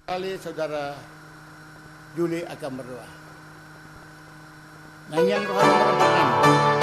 Kali saudara Juli akan berdoa. Nyanyian rohani nomor 6.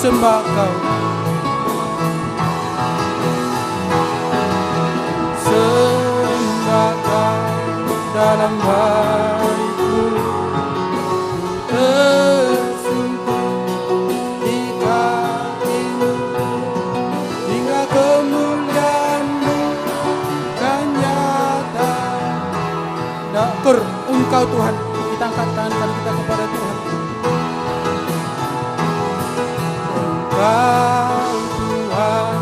Sembah Kau, sembah Kau dalam baitmu, tersungkur di kakimu, hingga kemuliaan-Mu kan nyata. Dakur Engkau Tuhan, kita angkat tangan kita kepada Tuhan. Engkau Tuhan,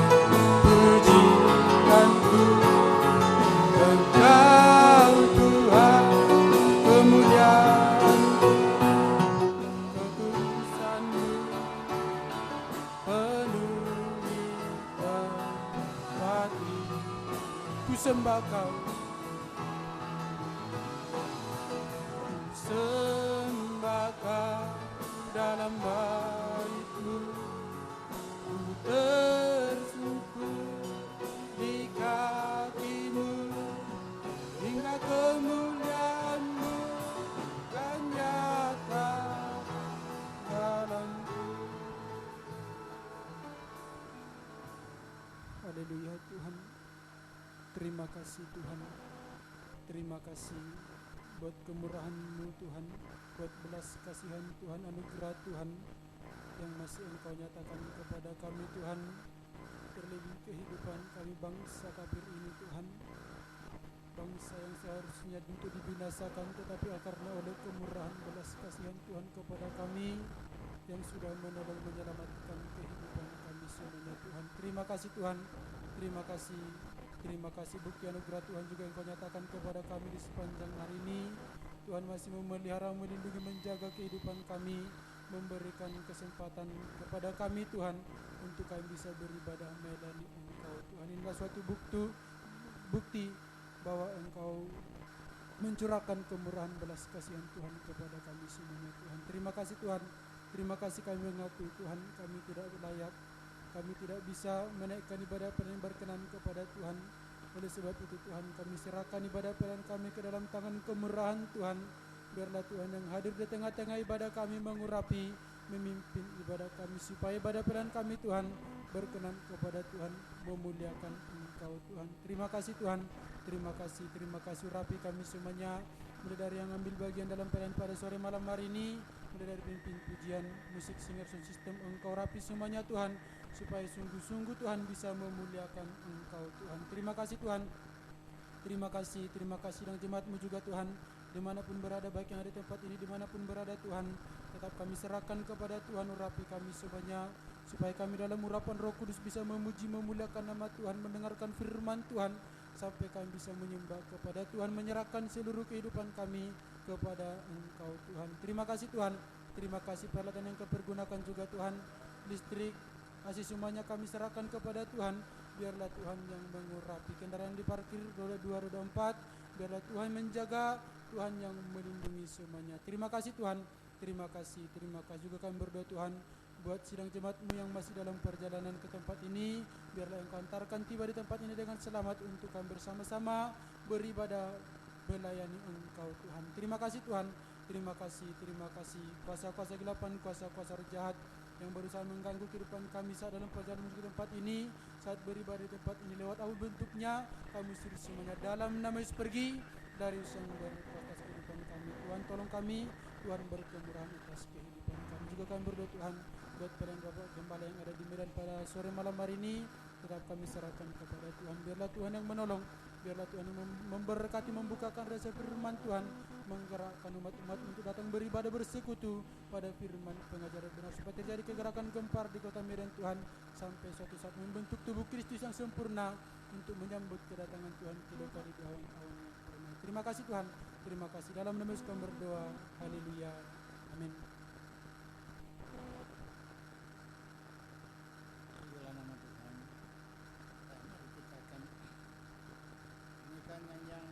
pujianku. Engkau Tuhan, kemuliaanku. Kekudusan-Mu penuhi tempat ini. Ku sembah Kau, ku sembah Kau dalam baitmu. Tersungkur di kakimu, hingga kemuliaan-Mu kan nyata dalamku. Haleluya Tuhan. Terima kasih Tuhan. Terima kasih buat kemurahan-Mu Tuhan, buat belas kasihan Tuhan, anugerah Tuhan yang masih Engkau nyatakan kepada kami Tuhan, terlebih kehidupan kami bangsa kafir ini Tuhan, bangsa yang seharusnya untuk dibinasakan, tetapi karena oleh kemurahan belas kasihan Tuhan kepada kami yang sudah menolong menyelamatkan kehidupan kami semuanya Tuhan. Terima kasih Tuhan, terima kasih Terima kasih bukti anugerah Tuhan juga Engkau nyatakan kepada kami di sepanjang hari ini. Tuhan masih memelihara, melindungi, menjaga kehidupan kami, memberikan kesempatan kepada kami Tuhan untuk kami bisa beribadah melayani Engkau Tuhan. Inilah suatu bukti bahwa Engkau mencurahkan kemurahan belas kasihan Tuhan kepada kami semuanya Tuhan. Terima kasih Tuhan. Terima kasih kami mengakui Tuhan kami tidak layak. Kami tidak bisa menaikkan ibadah yang berkenan kepada Tuhan. Oleh sebab itu Tuhan kami serahkan ibadah pelayanan kami ke dalam tangan kemurahan Tuhan. Biarlah Tuhan yang hadir di tengah-tengah ibadah kami mengurapi, memimpin ibadah kami supaya ibadah pelayanan kami Tuhan berkenan kepada Tuhan, memuliakan Engkau Tuhan. Terima kasih Tuhan. Terima kasih urapi kami semuanya. Mulai dari yang ambil bagian dalam pelayanan pada sore malam hari ini, mulai dari pimpin pujian, musik, singer, sound system, Engkau rapi semuanya Tuhan, supaya sungguh-sungguh Tuhan bisa memuliakan Engkau Tuhan. Terima kasih Tuhan. Terima kasih dan jemaat-Mu juga Tuhan, dimanapun berada, baik yang ada di tempat ini, dimanapun berada Tuhan, tetap kami serahkan kepada Tuhan, urapi kami semuanya, supaya kami dalam urapan Roh Kudus bisa memuji, memuliakan nama Tuhan, mendengarkan firman Tuhan, sampai kami bisa menyembah kepada Tuhan, menyerahkan seluruh kehidupan kami kepada Engkau Tuhan. Terima kasih Tuhan. Terima kasih peralatan yang Kau pergunakan juga Tuhan, listrik, kasih semuanya kami serahkan kepada Tuhan. Biarlah Tuhan yang mengurapi kendaraan diparkir roda 2, roda 4. Biarlah Tuhan menjaga, Tuhan yang melindungi semuanya. Terima kasih Tuhan. Terima kasih juga kami berdoa Tuhan buat sidang jemaat-Mu yang masih dalam perjalanan ke tempat ini. Biarlah Engkau antarkan tiba di tempat ini dengan selamat untuk kami bersama-sama beribadah melayani Engkau Tuhan. Terima kasih Tuhan. Terima kasih. Kuasa-kuasa gelapan, kuasa-kuasa roh jahat yang berusaha mengganggu kehidupan kami saat dalam perjalanan menuju tempat ini, saat beribadah di tempat ini lewat apapun bentuknya, kami usir semuanya dalam nama Yesus, pergi dari sumber atas kehidupan kami. Tuhan tolong kami, Tuhan berkemurahan atas kehidupan kami. Juga kami berdoa Tuhan buat pelayan Bapak Gembala yang ada di Medan pada sore malam hari ini, tetap kami serahkan kepada Tuhan. Biarlah Tuhan yang menolong, biarlah Tuhan yang memberkati, membukakan rasa firman Tuhan, menggerakkan umat-umat untuk datang beribadah bersekutu pada firman pengajaran benar, supaya terjadi kegerakan gempar di kota Medan Tuhan, sampai suatu saat membentuk tubuh Kristus yang sempurna untuk menyambut kedatangan Tuhan kedua kali di awan-awan yang pernah. Terima kasih Tuhan. Terima kasih. Dalam nama Yesus kami berdoa. Haleluya. Amin. Pujilah nama Tuhan. Mari kita akan nyanyikan nyanyian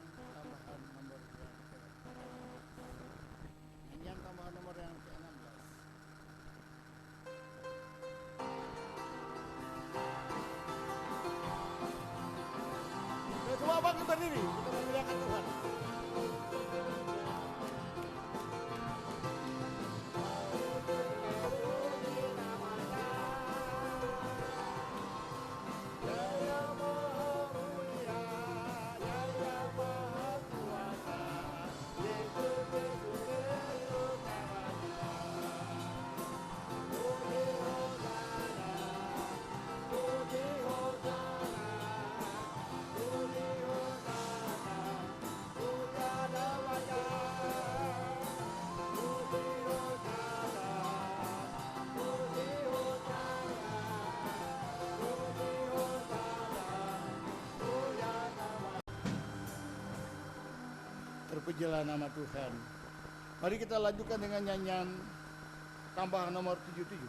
tambahan nomor yang ke-16. Semua bangkit berdiri, kita memuliakan Tuhan. Terpujilah nama Tuhan. Mari kita lanjutkan dengan nyanyian tambahan nomor 77.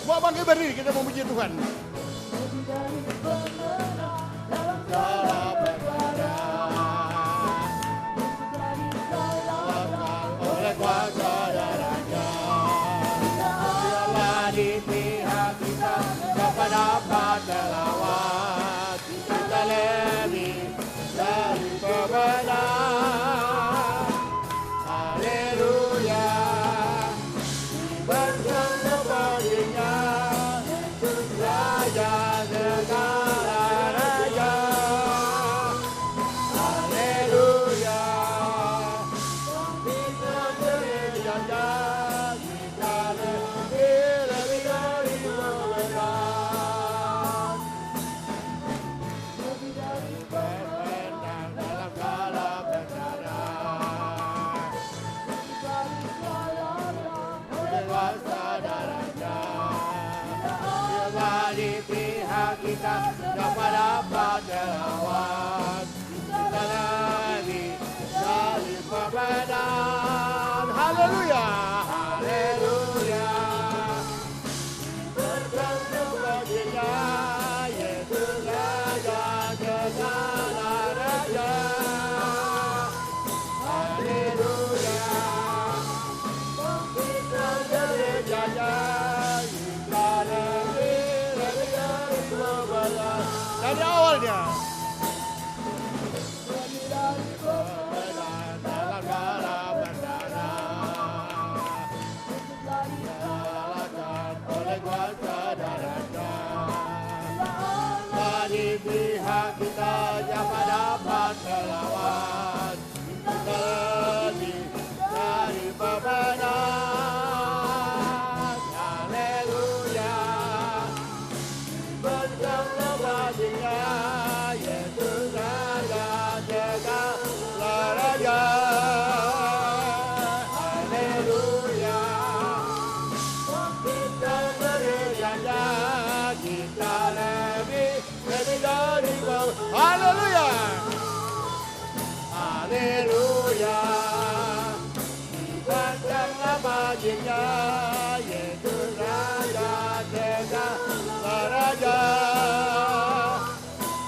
Semua bangkit berdiri, kita memuji Tuhan. Dapat melawat kita lebih dari kebenaran. Haleluya, bersyukur kepadanya, kuasa darahnya. Dia di pihak kita, siapa dapat melawan? Kita lagi dari pemenang. Haleluya, haleluya. Bergantung baginya, Yesus Raja segala raja. Haleluya. Kita gerejanya, kita lebih dari bebalan. Dari awalnya. Di pihak kita siapa dapat melawan? Kita lebih dari pemenang. Haleluya. Bersama baginya Yesus Raja segala raja. Haleluya. Kita berjaya, kita lebih dari bawah. Haleluya. Haleluya. Dipanjanglah baginya Yesus Raja segala raja.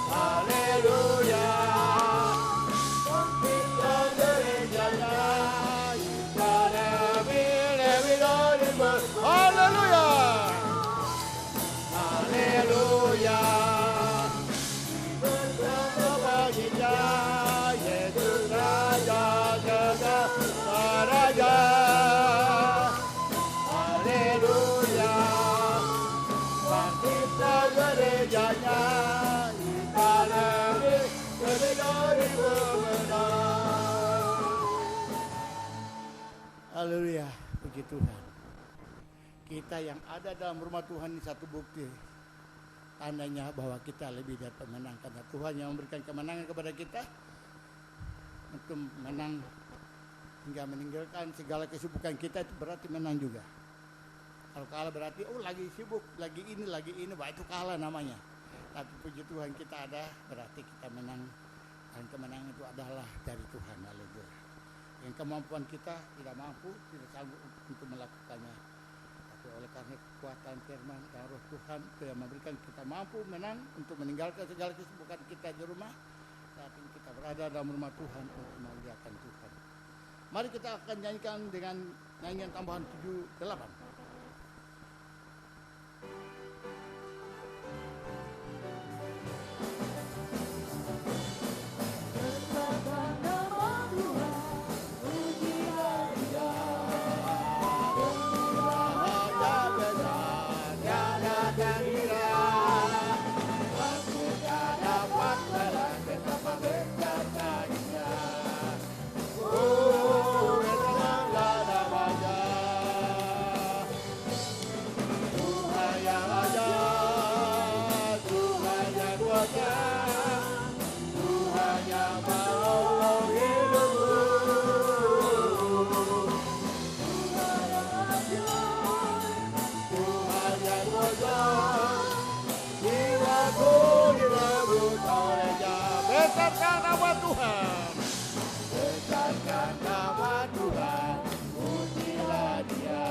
Haleluya. Kita gerejanya, kita lebih dari bawah. Haleluya. Haleluya. Yesus Raja segala raja. Haleluya. Kita gerejanya, kita lebih dari pemenang. Haleluya, puji Tuhan. Kita yang ada dalam rumah Tuhan ini satu bukti. Tandanya bahwa kita lebih dari pemenang, karena Tuhan yang memberikan kemenangan kepada kita untuk menang hingga meninggalkan segala kesibukan kita. Itu berarti menang juga. Kalau kalah berarti lagi sibuk, lagi ini, wah itu kalah namanya. Tapi puji Tuhan kita ada, berarti kita menang, dan kemenangan itu adalah dari Tuhan. Haleluya. Yang kemampuan kita tidak mampu, tidak sanggup untuk melakukannya. Oleh karena kekuatan firman dan roh Tuhan yang memberikan kita mampu menang untuk meninggalkan segala kesibukan kita di rumah. Saat ini kita berada dalam rumah Tuhan untuk memuliakan Tuhan. Mari kita akan nyanyikan dengan nyanyian tambahan 7-8. Besarkan nama Tuhan, besarkan nama Tuhan, pujilah Dia.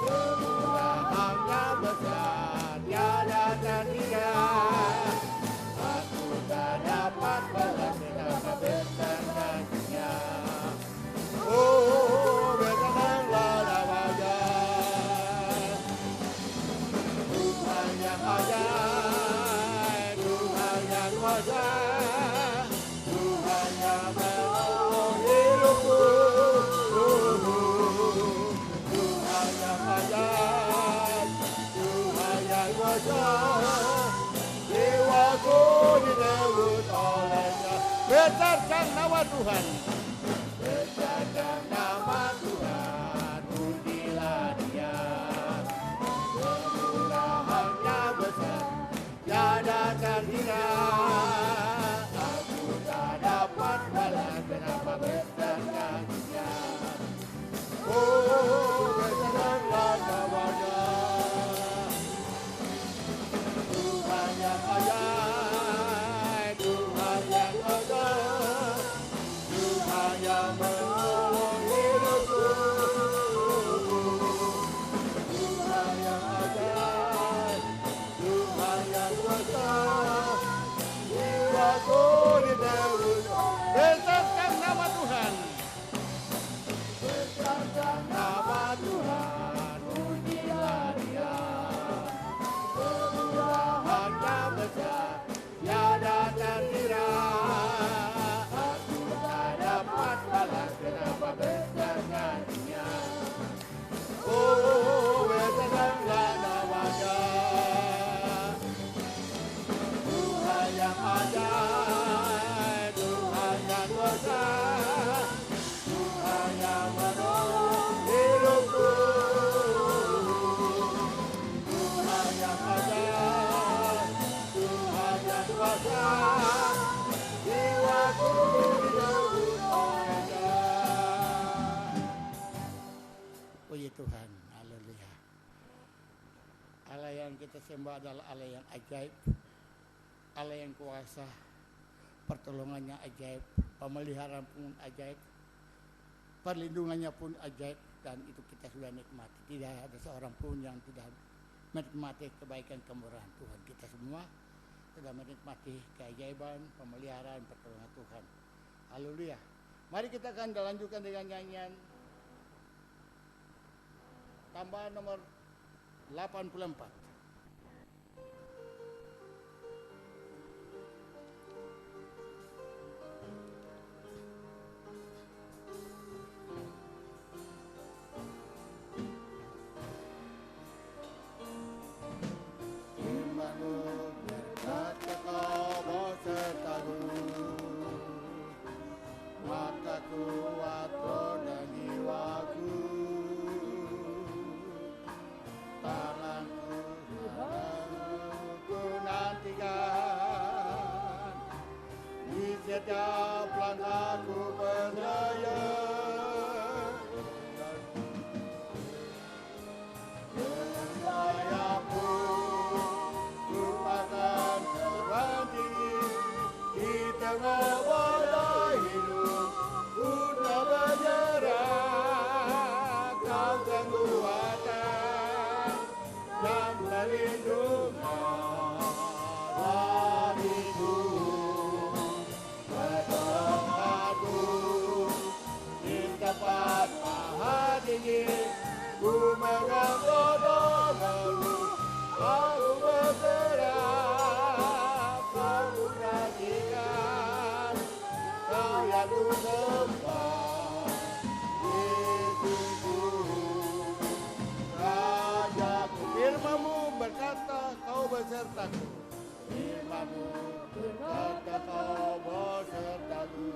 Kemurahannya besar, tiada tandingan. Aku tak dapat balas betapa besarnya Dia. Oh, besarkanlah nama-Nya, Tuhan yang ajaib, Tuhan yang kuasa. Besarkan nama Tuhan, besarkan nama Tuhan, pujilah Dia. Kemurahannya besar, tiada tandingan. Aku tak dapat balas betapa besarnya Dia. Oh, besarlah Puji Tuhan, haleluya. Allah yang kita sembah adalah Allah yang ajaib, Allah yang kuasa, pertolongannya ajaib, pemeliharaan pun ajaib, perlindungannya pun ajaib, dan itu kita sudah nikmati. Tidak ada seorang pun yang tidak menikmati kebaikan kemurahan Tuhan. Kita semua sudah menikmati keajaiban, pemeliharaan, pertolongan Tuhan. Haleluya. Mari kita akan lanjutkan dengan nyanyian tambahan nomor 84. Setiap langkahku percaya sayapku ku akan berhenti di tengah badai hidup. Ku tak bergerak, kau kekuatan dan perlindungan dariku. Tempat maha tinggi, ku mengangkatmu, aku bergerak, aku nantikan, kau yang ku sembah, Yesusku, Rajaku. Firman-Mu berkata, kau besertaku. Firman-Mu berkata, kau besertaku.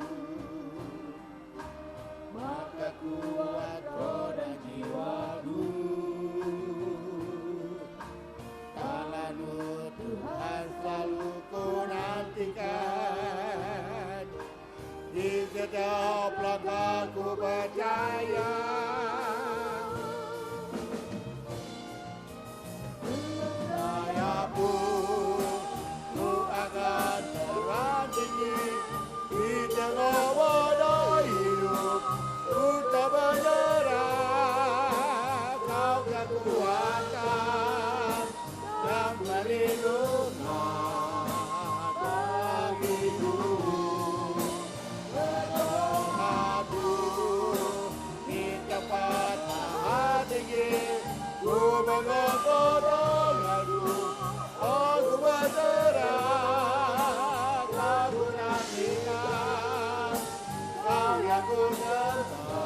Maka kuat roda jiwaku, tangan-Mu Tuhan selalu ku nantikan, di setiap langkahku percaya. Sayapku ku akan terbang tinggi di tengah badai hidup. Ku tak bergerak, kau kekuatan dan perlindungan bagiku. Berdoaku di tempat maha tinggi, ku mengangkat tanganku, aku bergerak, aku nantikan, kau yang ku sembah.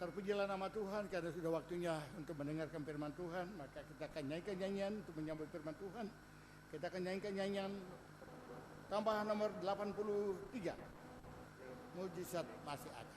Terpujilah nama Tuhan karena sudah waktunya untuk mendengarkan firman Tuhan. Maka kita akan nyanyikan nyanyian untuk menyambut firman Tuhan. Kita akan nyanyikan nyanyian tambahan nomor 83. Mujizat masih ada.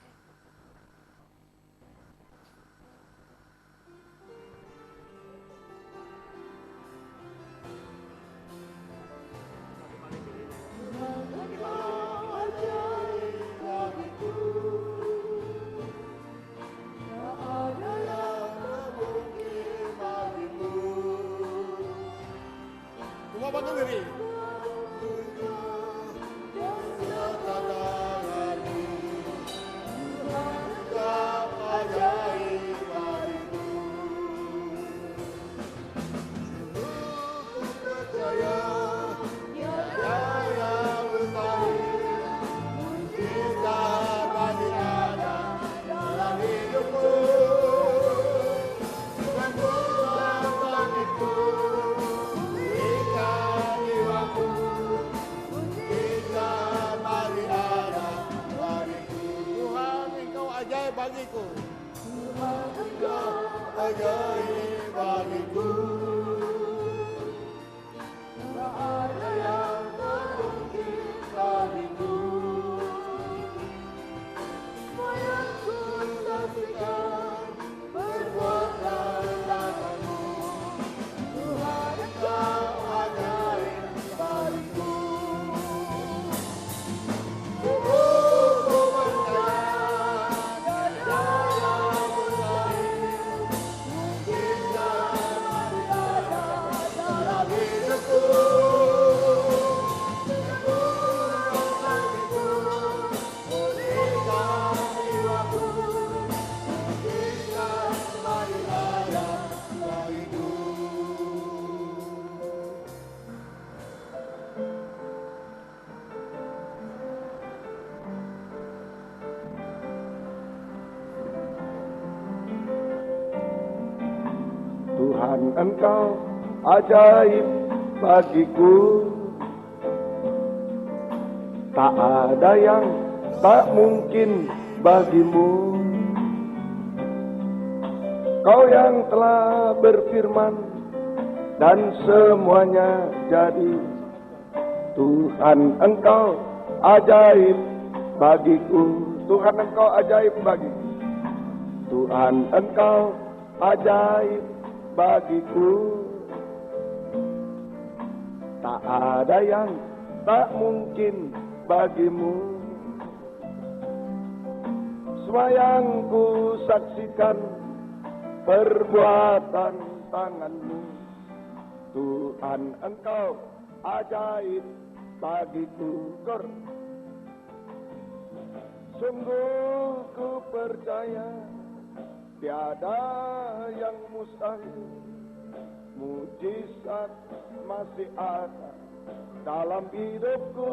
Tuhan Engkau ajaib bagiku. Tak ada yang tak mungkin bagimu. Kau yang telah berfirman dan semuanya jadi. Tuhan Engkau ajaib bagiku. Tuhan Engkau ajaib bagiku. Tuhan Engkau ajaib bagiku. Tak ada yang tak mungkin bagimu. Semua yang ku saksikan perbuatan tanganmu. Tuhan Engkau ajaib bagiku. Sungguh ku percaya tiada yang mustahil. Mujizat masih ada dalam hidupku.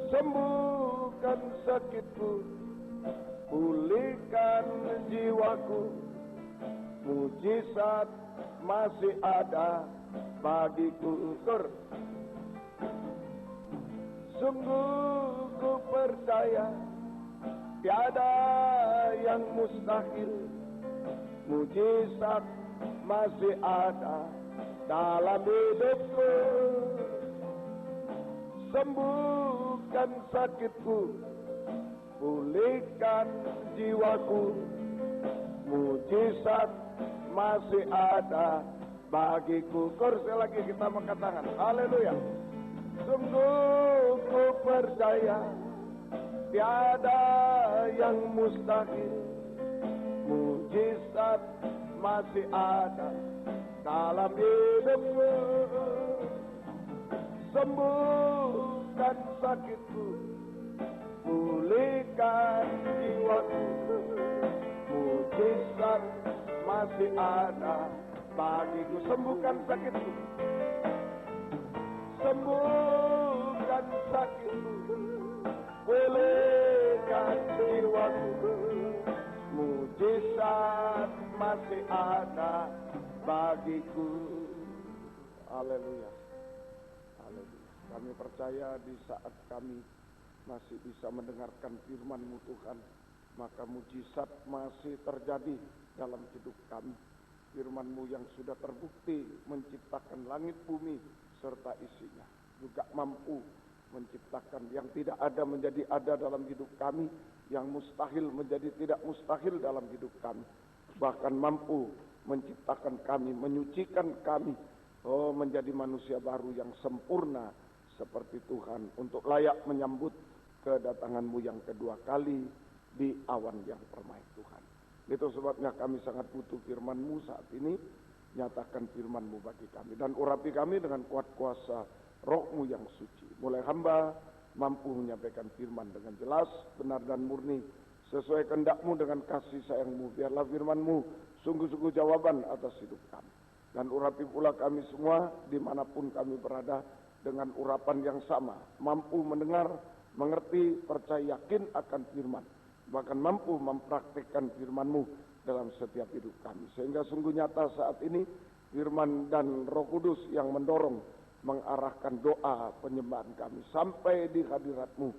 Sembuhkan sakitku, pulihkan jiwaku. Mujizat masih ada bagiku. Sungguh ku percaya tiada yang mustahil. Mujizat masih ada dalam hidupku. Sembuhkan sakitku, pulihkan jiwaku. Mujizat masih ada bagiku. Sekali lagi kita angkat tangan. Haleluya. Sungguh ku percaya tiada yang mustahil. Mujizat masih ada dalam hidupku. Sembuhkan sakitku, pulihkan jiwaku. Mujizat masih ada bagiku. Sembuhkan sakitku, sembuhkan sakitku, pulihkan jiwaku. Mujizat masih ada bagiku. Haleluya. Haleluya. Kami percaya di saat kami masih bisa mendengarkan firman-Mu Tuhan, maka mujizat masih terjadi dalam hidup kami. Firman-Mu yang sudah terbukti menciptakan langit bumi serta isinya, juga mampu menciptakan yang tidak ada menjadi ada dalam hidup kami, yang mustahil menjadi tidak mustahil dalam hidup kami. Bahkan mampu menciptakan kami, menyucikan kami, menjadi manusia baru yang sempurna seperti Tuhan, untuk layak menyambut kedatangan-Mu yang kedua kali di awan yang permai Tuhan. Itu sebabnya kami sangat butuh firman-Mu saat ini. Nyatakan firman-Mu bagi kami dan urapi kami dengan kuat kuasa Roh-Mu yang suci. Mulai hamba mampu menyampaikan firman dengan jelas, benar dan murni, sesuai kehendak-Mu dengan kasih sayang-Mu. Biarlah firman-Mu sungguh-sungguh jawaban atas hidup kami. Dan urapi pula kami semua dimanapun kami berada dengan urapan yang sama, mampu mendengar, mengerti, percaya, yakin akan firman, bahkan mampu mempraktikkan firman-Mu dalam setiap hidup kami. Sehingga sungguh nyata saat ini firman dan Roh Kudus yang mendorong, mengarahkan doa penyembahan kami sampai di hadirat-Mu.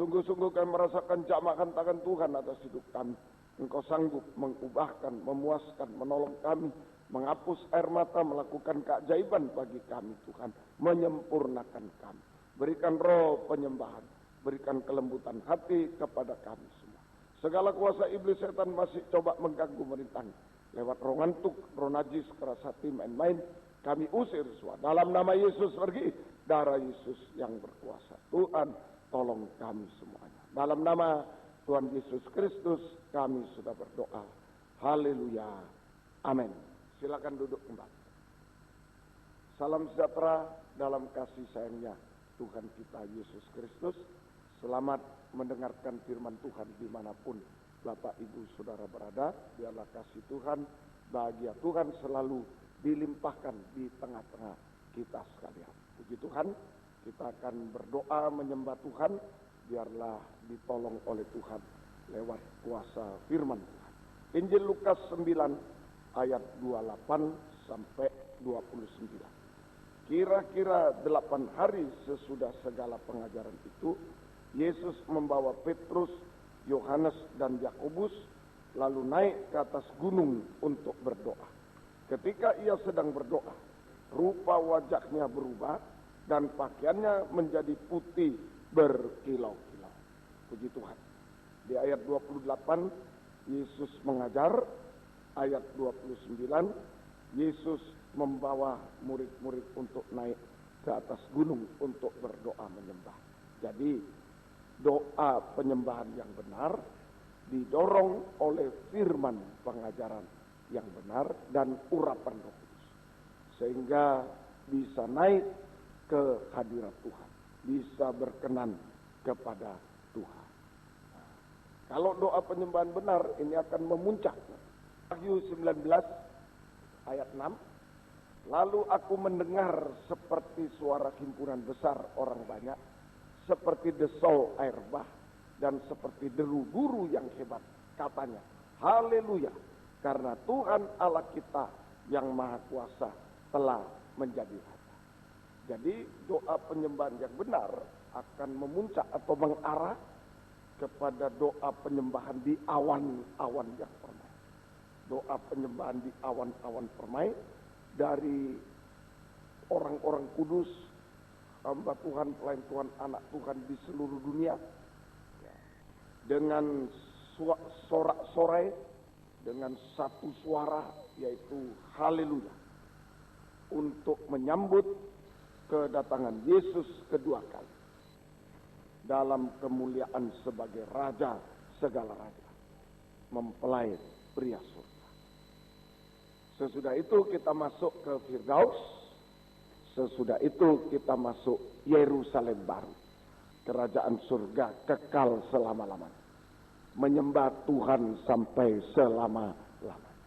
Sungguh-sungguh kami merasakan jamahan tangan Tuhan atas hidup kami. Engkau sanggup mengubahkan, memuaskan, menolong kami, menghapus air mata, melakukan keajaiban bagi kami Tuhan, menyempurnakan kami. Berikan roh penyembahan, berikan kelembutan hati kepada kami semua. Segala kuasa iblis setan masih coba mengganggu merintang lewat roh ngantuk, roh najis, keras hati, main-main, kami usir semua. Dalam nama Yesus pergi, darah Yesus yang berkuasa. Tuhan tolong kami semuanya. Dalam nama Tuhan Yesus Kristus kami sudah berdoa. Haleluya. Amin. Silakan duduk kembali. Salam sejahtera dalam kasih sayangnya Tuhan kita Yesus Kristus. Selamat mendengarkan firman Tuhan dimanapun Bapak Ibu Saudara berada. Biarlah kasih Tuhan, bahagia Tuhan selalu dilimpahkan di tengah-tengah kita sekalian. Puji Tuhan, kita akan berdoa menyembah Tuhan. Biarlah ditolong oleh Tuhan lewat kuasa firman Tuhan. Injil Lukas 9 ayat 28 sampai 29. Kira-kira 8 hari sesudah segala pengajaran itu, Yesus membawa Petrus, Yohanes, dan Yakobus lalu naik ke atas gunung untuk berdoa. Ketika ia sedang berdoa, rupa wajahnya berubah dan pakaiannya menjadi putih berkilau-kilau. Puji Tuhan. Di ayat 28 Yesus mengajar, ayat 29 Yesus membawa murid-murid untuk naik ke atas gunung untuk berdoa menyembah. Jadi doa penyembahan yang benar didorong oleh firman pengajaran yang benar dan urapan Roh Kudus, sehingga bisa naik ke hadirat Tuhan, bisa berkenan kepada Tuhan. Nah, kalau doa penyembahan benar ini akan memuncak. Wahyu 19 ayat 6. Lalu aku mendengar seperti suara himpunan besar orang banyak, seperti desau air bah, dan seperti deru guru yang hebat. Katanya, haleluya, karena Tuhan Allah kita yang maha kuasa telah menjadi raja. Jadi doa penyembahan yang benar akan memuncak atau mengarah kepada doa penyembahan di awan-awan yang permai. Doa penyembahan di awan-awan permai dari orang-orang kudus, hamba Tuhan, pelayan Tuhan, anak Tuhan di seluruh dunia, dengan sorak-sorai, dengan satu suara, yaitu haleluya, untuk menyambut kedatangan Yesus kedua kali dalam kemuliaan sebagai Raja segala raja, mempelai pria surga. Sesudah itu kita masuk ke Firdaus. Sesudah itu kita masuk Yerusalem baru, kerajaan surga kekal selama-lamanya, menyembah Tuhan sampai selama-lamanya.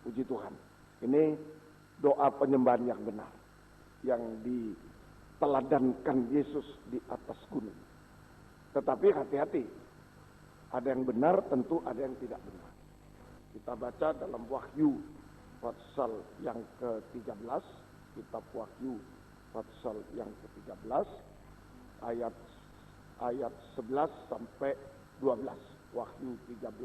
Puji Tuhan. Ini doa penyembahan yang benar, yang diteladankan Yesus di atas gunung. Tetapi hati-hati, ada yang benar, tentu ada yang tidak benar. Kita baca dalam Wahyu pasal yang ke-13, kitab Wahyu pasal yang ke-13 ayat 11 sampai 12. Wahyu 13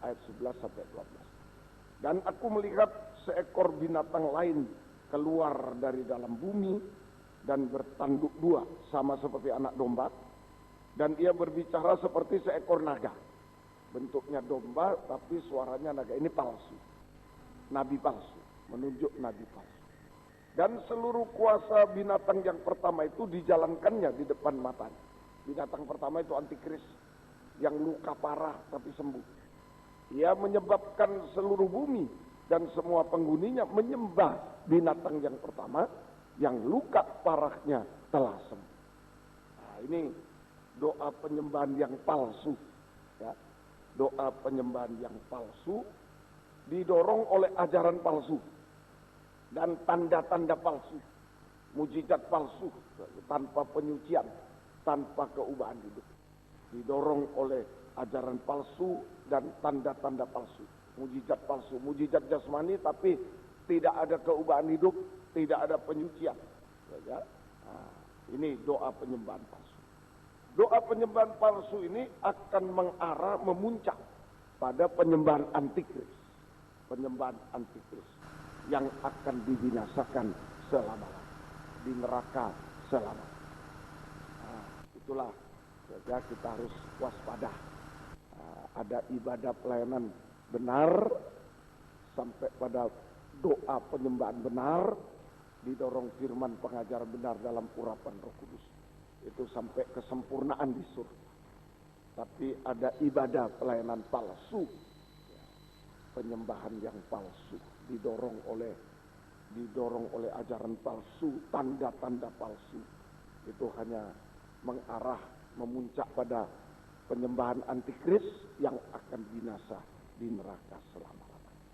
ayat 11 sampai 12. Dan aku melihat seekor binatang lain keluar dari dalam bumi dan bertanduk dua, sama seperti anak domba, dan ia berbicara seperti seekor naga. Bentuknya domba tapi suaranya naga. Ini palsu, nabi palsu, menunjuk nabi palsu. Dan seluruh kuasa binatang yang pertama itu dijalankannya di depan matanya. Binatang pertama itu antikris, yang luka parah tapi sembuh. Ia menyebabkan seluruh bumi dan semua penghuninya menyembah binatang yang pertama, yang luka parahnya telah sembuh. Nah, ini doa penyembahan yang palsu, ya. Doa penyembahan yang palsu didorong oleh ajaran palsu dan tanda-tanda palsu, mujizat palsu tanpa penyucian, tanpa keubahan hidup. Didorong oleh ajaran palsu dan tanda-tanda palsu, mujizat palsu, mujizat jasmani tapi tidak ada keubahan hidup, tidak ada penyucian. Ya. Nah, ini doa penyembahan palsu. Doa penyembahan palsu ini akan mengarah, memuncak pada penyembahan antikris. Penyembahan antikris yang akan dibinasakan selama-lamanya di neraka selama-lamanya. Nah, itulah ya, kita harus waspada. Nah, ada ibadah pelayanan benar sampai pada doa penyembahan benar, didorong firman pengajaran benar dalam urapan Roh Kudus. Itu sampai kesempurnaan di surga. Tapi ada ibadah pelayanan palsu, penyembahan yang palsu, didorong oleh ajaran palsu, tanda-tanda palsu. Itu hanya mengarah, memuncak pada penyembahan antikris yang akan binasa di neraka selama-lamanya.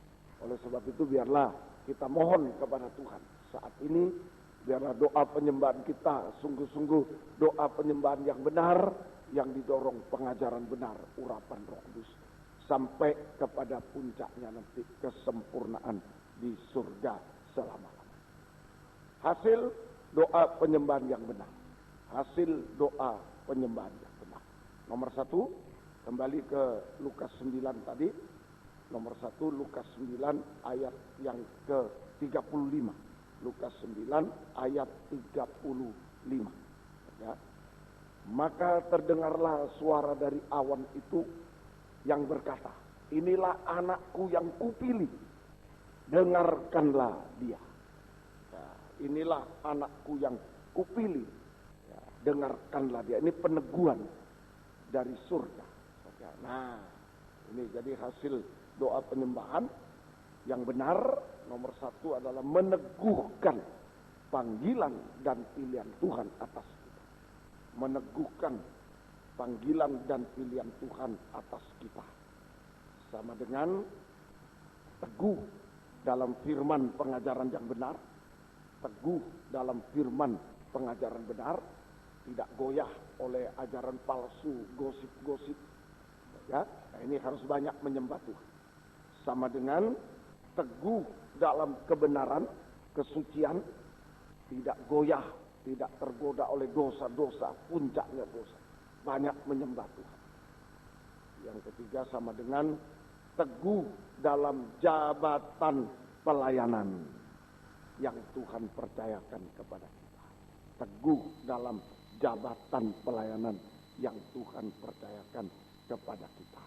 Oleh sebab itu biarlah kita mohon kepada Tuhan saat ini, biarlah doa penyembahan kita sungguh-sungguh doa penyembahan yang benar, yang didorong pengajaran benar, urapan Roh Kudus, sampai kepada puncaknya nanti kesempurnaan di surga selama-lamanya. Hasil doa penyembahan yang benar. Hasil doa penyembahan yang benar. Nomor 1, kembali ke Lukas 9 tadi. Nomor 1, Lukas 9 ayat yang ke-35. Lukas 9 ayat 35. Ya. Maka terdengarlah suara dari awan itu yang berkata, inilah anakku yang kupilih, dengarkanlah dia. Ya, inilah anakku yang kupilih, ya, dengarkanlah dia. Ini peneguhan dari surga. Ya, nah, ini jadi hasil doa penyembahan yang benar. Nomor 1 adalah meneguhkan panggilan dan pilihan Tuhan atas kita. Meneguhkan panggilan dan pilihan Tuhan atas kita. Sama dengan teguh dalam firman pengajaran yang benar. Teguh dalam firman pengajaran benar. Tidak goyah oleh ajaran palsu, gosip-gosip. Ya, nah ini harus banyak menyembah Tuhan. Sama dengan teguh dalam kebenaran, kesucian, tidak goyah, tidak tergoda oleh dosa-dosa, puncaknya dosa. Banyak menyembah Tuhan. Yang ketiga sama dengan teguh dalam jabatan pelayanan yang Tuhan percayakan kepada kita. Teguh dalam jabatan pelayanan yang Tuhan percayakan kepada kita.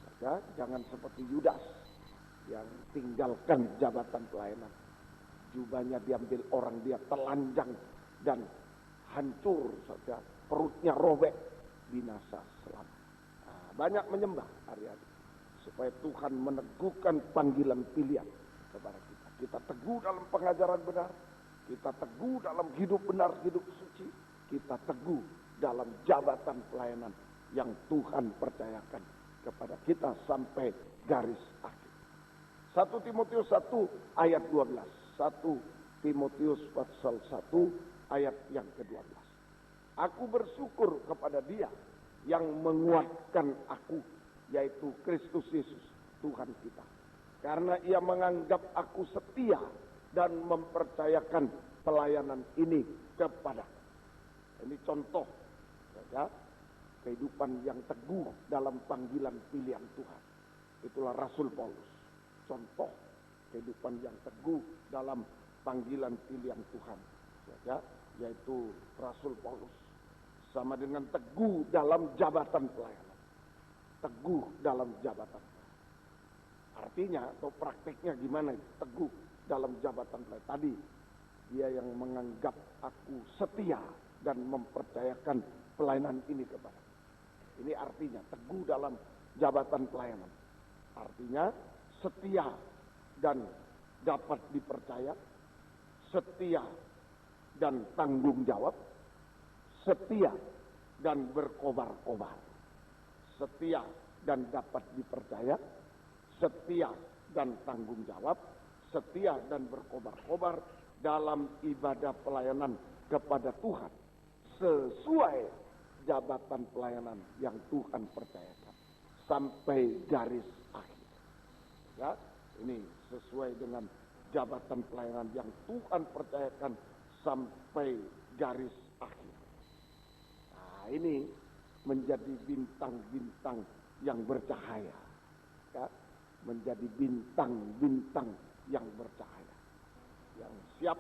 Maka jangan seperti Yudas yang tinggalkan jabatan pelayanan. Jubahnya diambil orang, dia telanjang dan hancur saja, perutnya robek, binasa selama. Nah, banyak menyembah hari-hari supaya Tuhan meneguhkan panggilan pilihan kepada kita. Kita teguh dalam pengajaran benar, kita teguh dalam hidup benar, hidup suci, kita teguh dalam jabatan pelayanan yang Tuhan percayakan kepada kita sampai garis akhir. 1 Timotius 1 ayat 12. 1 Timotius pasal 1 ayat yang ke-12. Aku bersyukur kepada Dia yang menguatkan aku, yaitu Kristus Yesus, Tuhan kita. Karena Ia menganggap aku setia dan mempercayakan pelayanan ini kepada. Ini contoh ya, kehidupan yang teguh dalam panggilan pilihan Tuhan. Itulah Rasul Paulus. Contoh kehidupan yang teguh dalam panggilan pilihan Tuhan, ya, yaitu Rasul Paulus. Sama dengan teguh dalam jabatan pelayanan. Teguh dalam jabatan pelayanan. Artinya atau prakteknya gimana? Teguh dalam jabatan pelayanan. Tadi dia yang menganggap aku setia dan mempercayakan pelayanan ini kepada. Ini artinya teguh dalam jabatan pelayanan. Artinya setia dan dapat dipercaya, setia dan tanggung jawab, setia dan berkobar-kobar, setia dan dapat dipercaya, setia dan tanggung jawab, setia dan berkobar-kobar dalam ibadah pelayanan kepada Tuhan sesuai jabatan pelayanan yang Tuhan percayakan sampai garis akhir. Ya, ini sesuai dengan jabatan pelayanan yang Tuhan percayakan sampai garis akhir. Nah, ini menjadi bintang-bintang yang bercahaya. Ya, menjadi bintang-bintang yang bercahaya. Yang siap,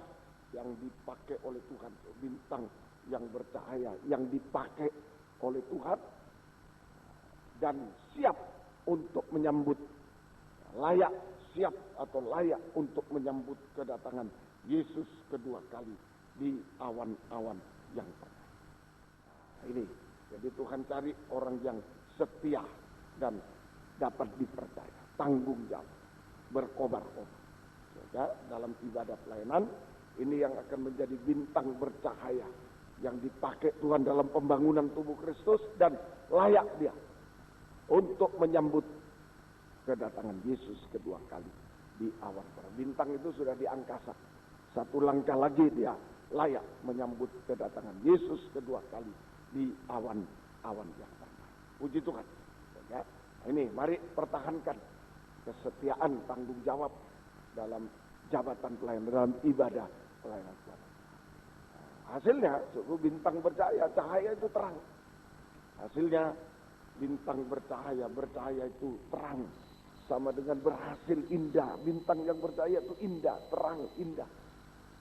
yang dipakai oleh Tuhan. Bintang yang bercahaya, yang dipakai oleh Tuhan. Dan siap untuk menyambut, layak, siap atau layak untuk menyambut kedatangan Yesus kedua kali di awan-awan yang pertama. Nah, ini, jadi Tuhan cari orang yang setia dan dapat dipercaya, tanggung jawab, berkobar-kobar. Ya, dalam ibadah pelayanan, ini yang akan menjadi bintang bercahaya yang dipakai Tuhan dalam pembangunan tubuh Kristus dan layak dia untuk menyambut kedatangan Yesus kedua kali di awan para. Bintang itu sudah di angkasa. Satu langkah lagi dia layak menyambut kedatangan Yesus kedua kali di awan-awan yang pertama. Puji Tuhan. Ya. Ini mari pertahankan kesetiaan tanggung jawab dalam jabatan pelayanan, dalam ibadah pelayanan Tuhan. Hasilnya, bintang bercahaya, cahaya itu terang. Hasilnya bintang bercahaya, bercahaya itu terang. Sama dengan berhasil, indah. Bintang yang bercahaya itu indah, terang, indah.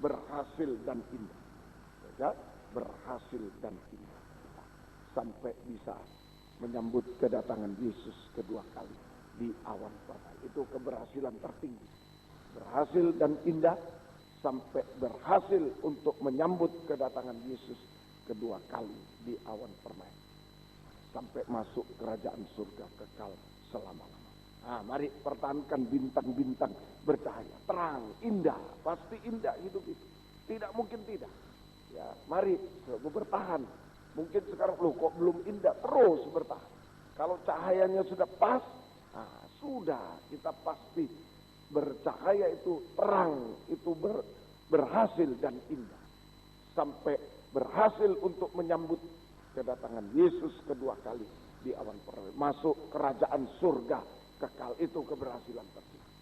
Berhasil dan indah. Ya, berhasil dan indah. Sampai bisa menyambut kedatangan Yesus kedua kali di awan permai. Itu keberhasilan tertinggi. Berhasil dan indah sampai berhasil untuk menyambut kedatangan Yesus kedua kali di awan permai. Sampai masuk kerajaan surga kekal selama-lamanya. Nah, mari pertahankan bintang-bintang bercahaya, terang, indah, pasti indah hidup itu. Tidak mungkin tidak. Ya, mari bertahan. Mungkin sekarang loh kok belum indah, terus bertahan. Kalau cahayanya sudah pas, nah, sudah kita pasti bercahaya itu terang, itu berhasil dan indah. Sampai berhasil untuk menyambut kedatangan Yesus kedua kali di awan permai. Masuk kerajaan surga kekal, itu keberhasilan tertinggi.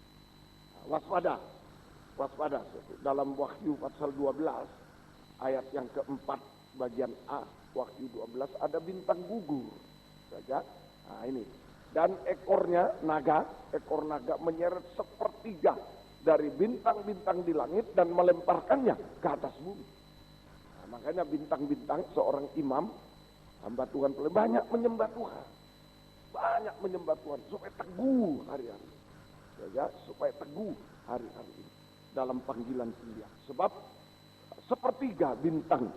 Nah, waspada. Dalam Wahyu pasal 12 ayat yang keempat bagian A, Wahyu 12 ada bintang gugur saja. Nah, ini. Dan ekor naga menyeret sepertiga dari bintang-bintang di langit dan melemparkannya ke atas bumi. Nah, makanya bintang-bintang seorang imam, hamba Tuhan banyak menyembah Tuhan. Banyak menyembah Tuhan supaya teguh hari-hari. Ya, supaya teguh hari-hari ini dalam panggilan selia. Sebab sepertiga bintang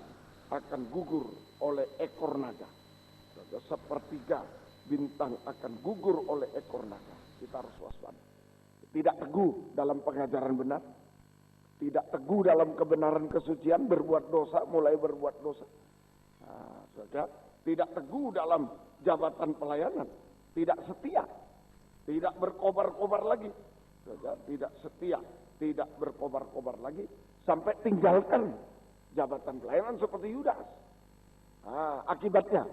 akan gugur oleh ekor naga. Sepertiga bintang akan gugur oleh ekor naga. Kita harus waspada. Tidak teguh dalam pengajaran benar. Tidak teguh dalam kebenaran kesucian, mulai berbuat dosa. Nah, tidak teguh dalam jabatan pelayanan. Tidak setia, tidak berkobar-kobar lagi. Tidak setia, tidak berkobar-kobar lagi. Sampai tinggalkan jabatan pelayanan seperti Yudas. Nah, akibatnya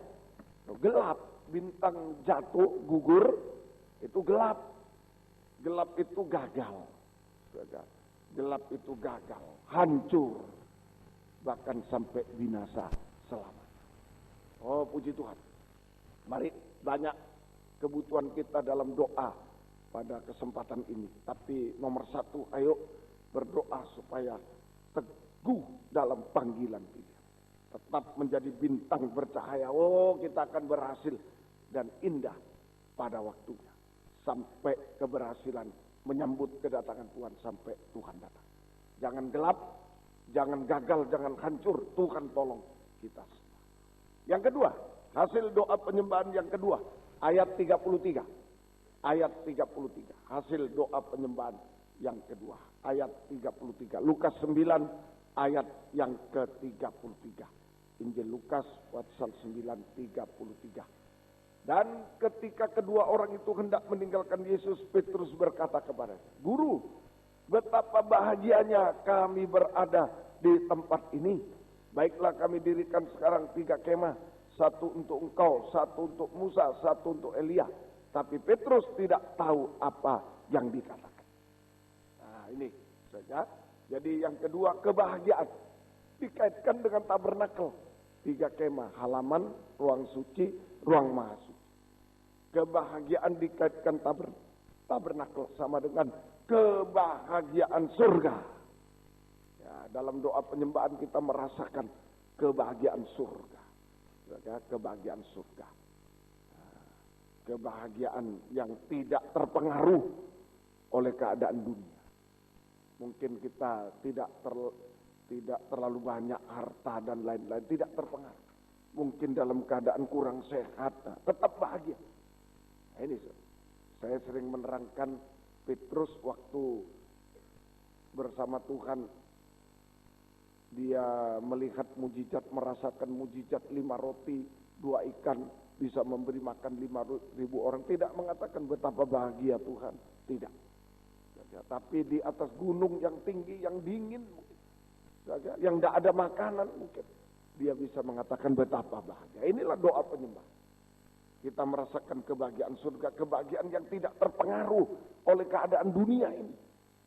gelap, bintang jatuh, gugur, itu gelap. Gelap itu gagal. Gelap itu gagal, hancur. Bahkan sampai binasa selamanya. Oh, puji Tuhan. Mari, banyak kebutuhan kita dalam doa pada kesempatan ini. Tapi nomor satu, ayo berdoa supaya teguh dalam panggilan kita. Tetap menjadi bintang bercahaya. Oh, kita akan berhasil dan indah pada waktunya. Sampai keberhasilan menyambut kedatangan Tuhan sampai Tuhan datang. Jangan gelap, jangan gagal, jangan hancur. Tuhan tolong kita semua. Yang kedua, hasil doa penyembahan yang kedua. Ayat 33. Ayat 33. Hasil doa penyembahan yang kedua. Ayat 33. Lukas 9 ayat yang ke-33. Injil Lukas pasal 9 33. Dan ketika kedua orang itu hendak meninggalkan Yesus, Petrus berkata kepadanya, "Guru, betapa bahagianya kami berada di tempat ini. Baiklah kami dirikan sekarang 3 kemah. Satu untuk engkau, satu untuk Musa, satu untuk Elia." Tapi Petrus tidak tahu apa yang dikatakan. Nah, ini saja. Jadi yang kedua, kebahagiaan dikaitkan dengan tabernakel. 3 kemah, halaman, ruang suci, ruang maha suci. Kebahagiaan dikaitkan tabernakel sama dengan kebahagiaan surga. Ya, dalam doa penyembahan kita merasakan kebahagiaan surga. Ya, kebahagiaan surga. Kebahagiaan yang tidak terpengaruh oleh keadaan dunia. Mungkin kita tidak terlalu banyak harta dan lain-lain, tidak terpengaruh. Mungkin dalam keadaan kurang sehat, tetap bahagia. Nah, ini saya sering menerangkan Petrus waktu bersama Tuhan. Dia melihat mujizat, merasakan mujizat 5 roti, 2 ikan, bisa memberi makan 5.000 orang. Tidak mengatakan betapa bahagia Tuhan, tidak. Tapi di atas gunung yang tinggi, yang dingin mungkin, yang tidak ada makanan mungkin, dia bisa mengatakan betapa bahagia. Inilah doa penyembah. Kita merasakan kebahagiaan surga, kebahagiaan yang tidak terpengaruh oleh keadaan dunia ini.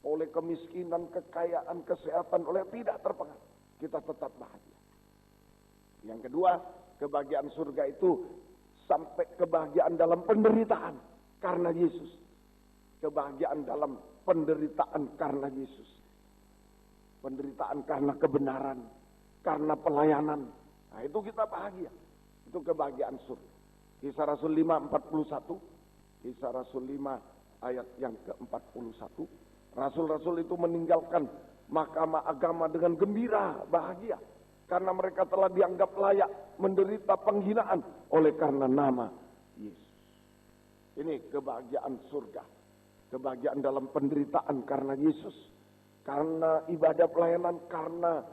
Oleh kemiskinan, kekayaan, kesehatan, oleh tidak terpengaruh. Kita tetap bahagia. Yang kedua, kebahagiaan surga itu sampai kebahagiaan dalam penderitaan karena Yesus. Kebahagiaan dalam penderitaan karena Yesus. Penderitaan karena kebenaran, karena pelayanan. Nah, itu kita bahagia. Itu kebahagiaan surga. Kisah Rasul 5:41, Kisah Rasul 5 ayat yang ke-41. Rasul-rasul itu meninggalkan mahkamah agama dengan gembira, bahagia. Karena mereka telah dianggap layak menderita penghinaan oleh karena nama Yesus. Ini kebahagiaan surga. Kebahagiaan dalam penderitaan karena Yesus. Karena ibadah pelayanan, karena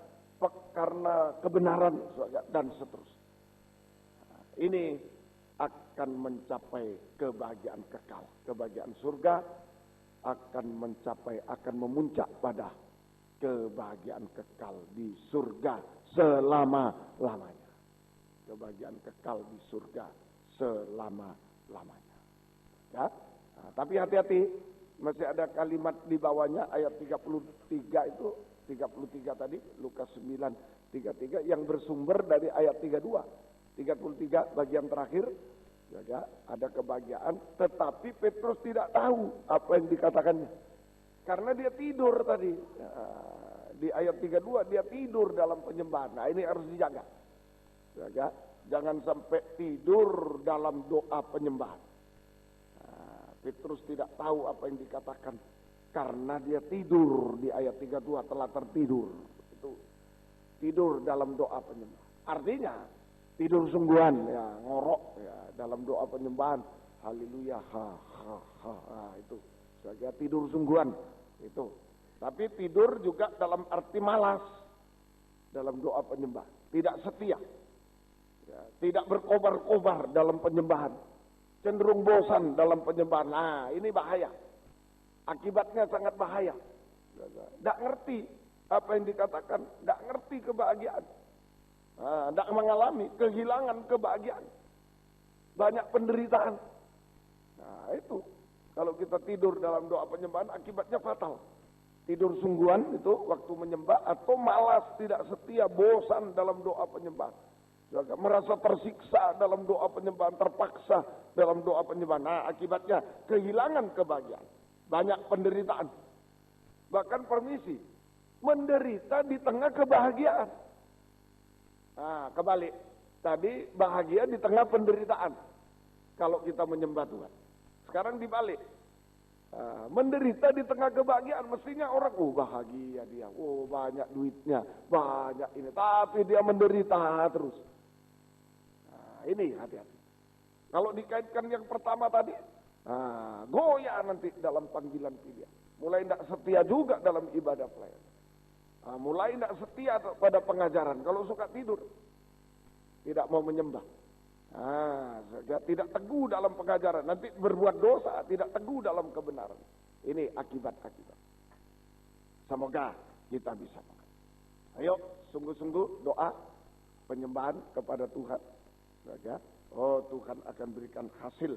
kebenaran, dan seterusnya. Ini akan mencapai kebahagiaan kekal. Kebahagiaan surga akan memuncak pada kebahagiaan kekal di surga selama-lamanya. Kebahagiaan kekal di surga selama-lamanya. Ya? Nah, tapi hati-hati, masih ada kalimat di bawahnya ayat 33 itu, 33 tadi, Lukas 9:33 yang bersumber dari ayat 32. 33 bagian terakhir, ya, ada kebahagiaan, tetapi Petrus tidak tahu apa yang dikatakannya. Karena dia tidur tadi. Ya, di ayat 32 dia tidur dalam penyembahan. Nah, ini harus dijaga. Ya, jangan sampai tidur dalam doa penyembahan. Nah, Petrus tidak tahu apa yang dikatakan karena dia tidur di ayat 32, telah tertidur. Itu tidur dalam doa penyembahan. Artinya tidur sungguhan, ya, ngorok ya dalam doa penyembahan. Haleluya, itu. Sebagai tidur sungguhan itu. Tapi tidur juga dalam arti malas dalam doa penyembahan. Tidak setia. Ya, tidak berkobar-kobar dalam penyembahan. Cenderung bosan dalam penyembahan. Nah, ini bahaya. Akibatnya sangat bahaya. Tidak ngerti apa yang dikatakan. Tidak ngerti kebahagiaan. Tidak mengalami kehilangan kebahagiaan. Banyak penderitaan. Nah, itu. Kalau kita tidur dalam doa penyembahan, akibatnya fatal. Tidur sungguhan itu waktu menyembah, atau malas, tidak setia, bosan dalam doa penyembahan. Merasa tersiksa dalam doa penyembahan, terpaksa dalam doa penyembahan. Nah, akibatnya kehilangan kebahagiaan. Banyak penderitaan. Bahkan permisi, menderita di tengah kebahagiaan. Nah, kebalik. Tadi bahagia di tengah penderitaan. Kalau kita menyembah Tuhan. Sekarang dibalik. Menderita di tengah kebahagiaan. Mestinya orang, bahagia dia. Banyak duitnya. Banyak ini. Tapi dia menderita terus. Nah, ini hati-hati. Kalau dikaitkan yang pertama tadi. Goyah nanti dalam panggilan pilihan. Mulai tidak setia juga dalam ibadah pelayanan. Mulai tidak setia pada pengajaran. Kalau suka tidur. Tidak mau menyembah. Tidak teguh dalam pengajaran. Nanti berbuat dosa. Tidak teguh dalam kebenaran. Ini akibat-akibat. Semoga kita bisa. Ayo sungguh-sungguh doa penyembahan kepada Tuhan. Tuhan akan berikan hasil.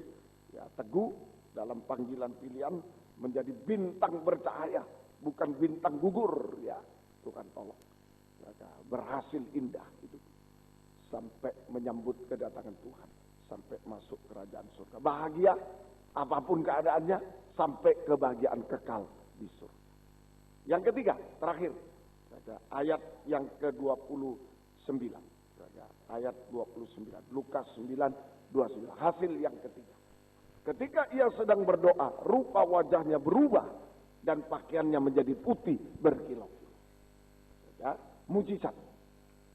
Ya, teguh dalam panggilan pilihan. Menjadi bintang bercahaya. Bukan bintang gugur. Ya, Tuhan tolong. Berhasil indah hidup. Sampai menyambut kedatangan Tuhan. Sampai masuk kerajaan surga. Bahagia apapun keadaannya. Sampai kebahagiaan kekal di surga. Yang ketiga, terakhir. Ayat yang ke-29. Ayat 29. Lukas 9:29. Hasil yang ketiga. Ketika ia sedang berdoa, rupa wajahnya berubah. Dan pakaiannya menjadi putih berkilau-kilau. Mujizat.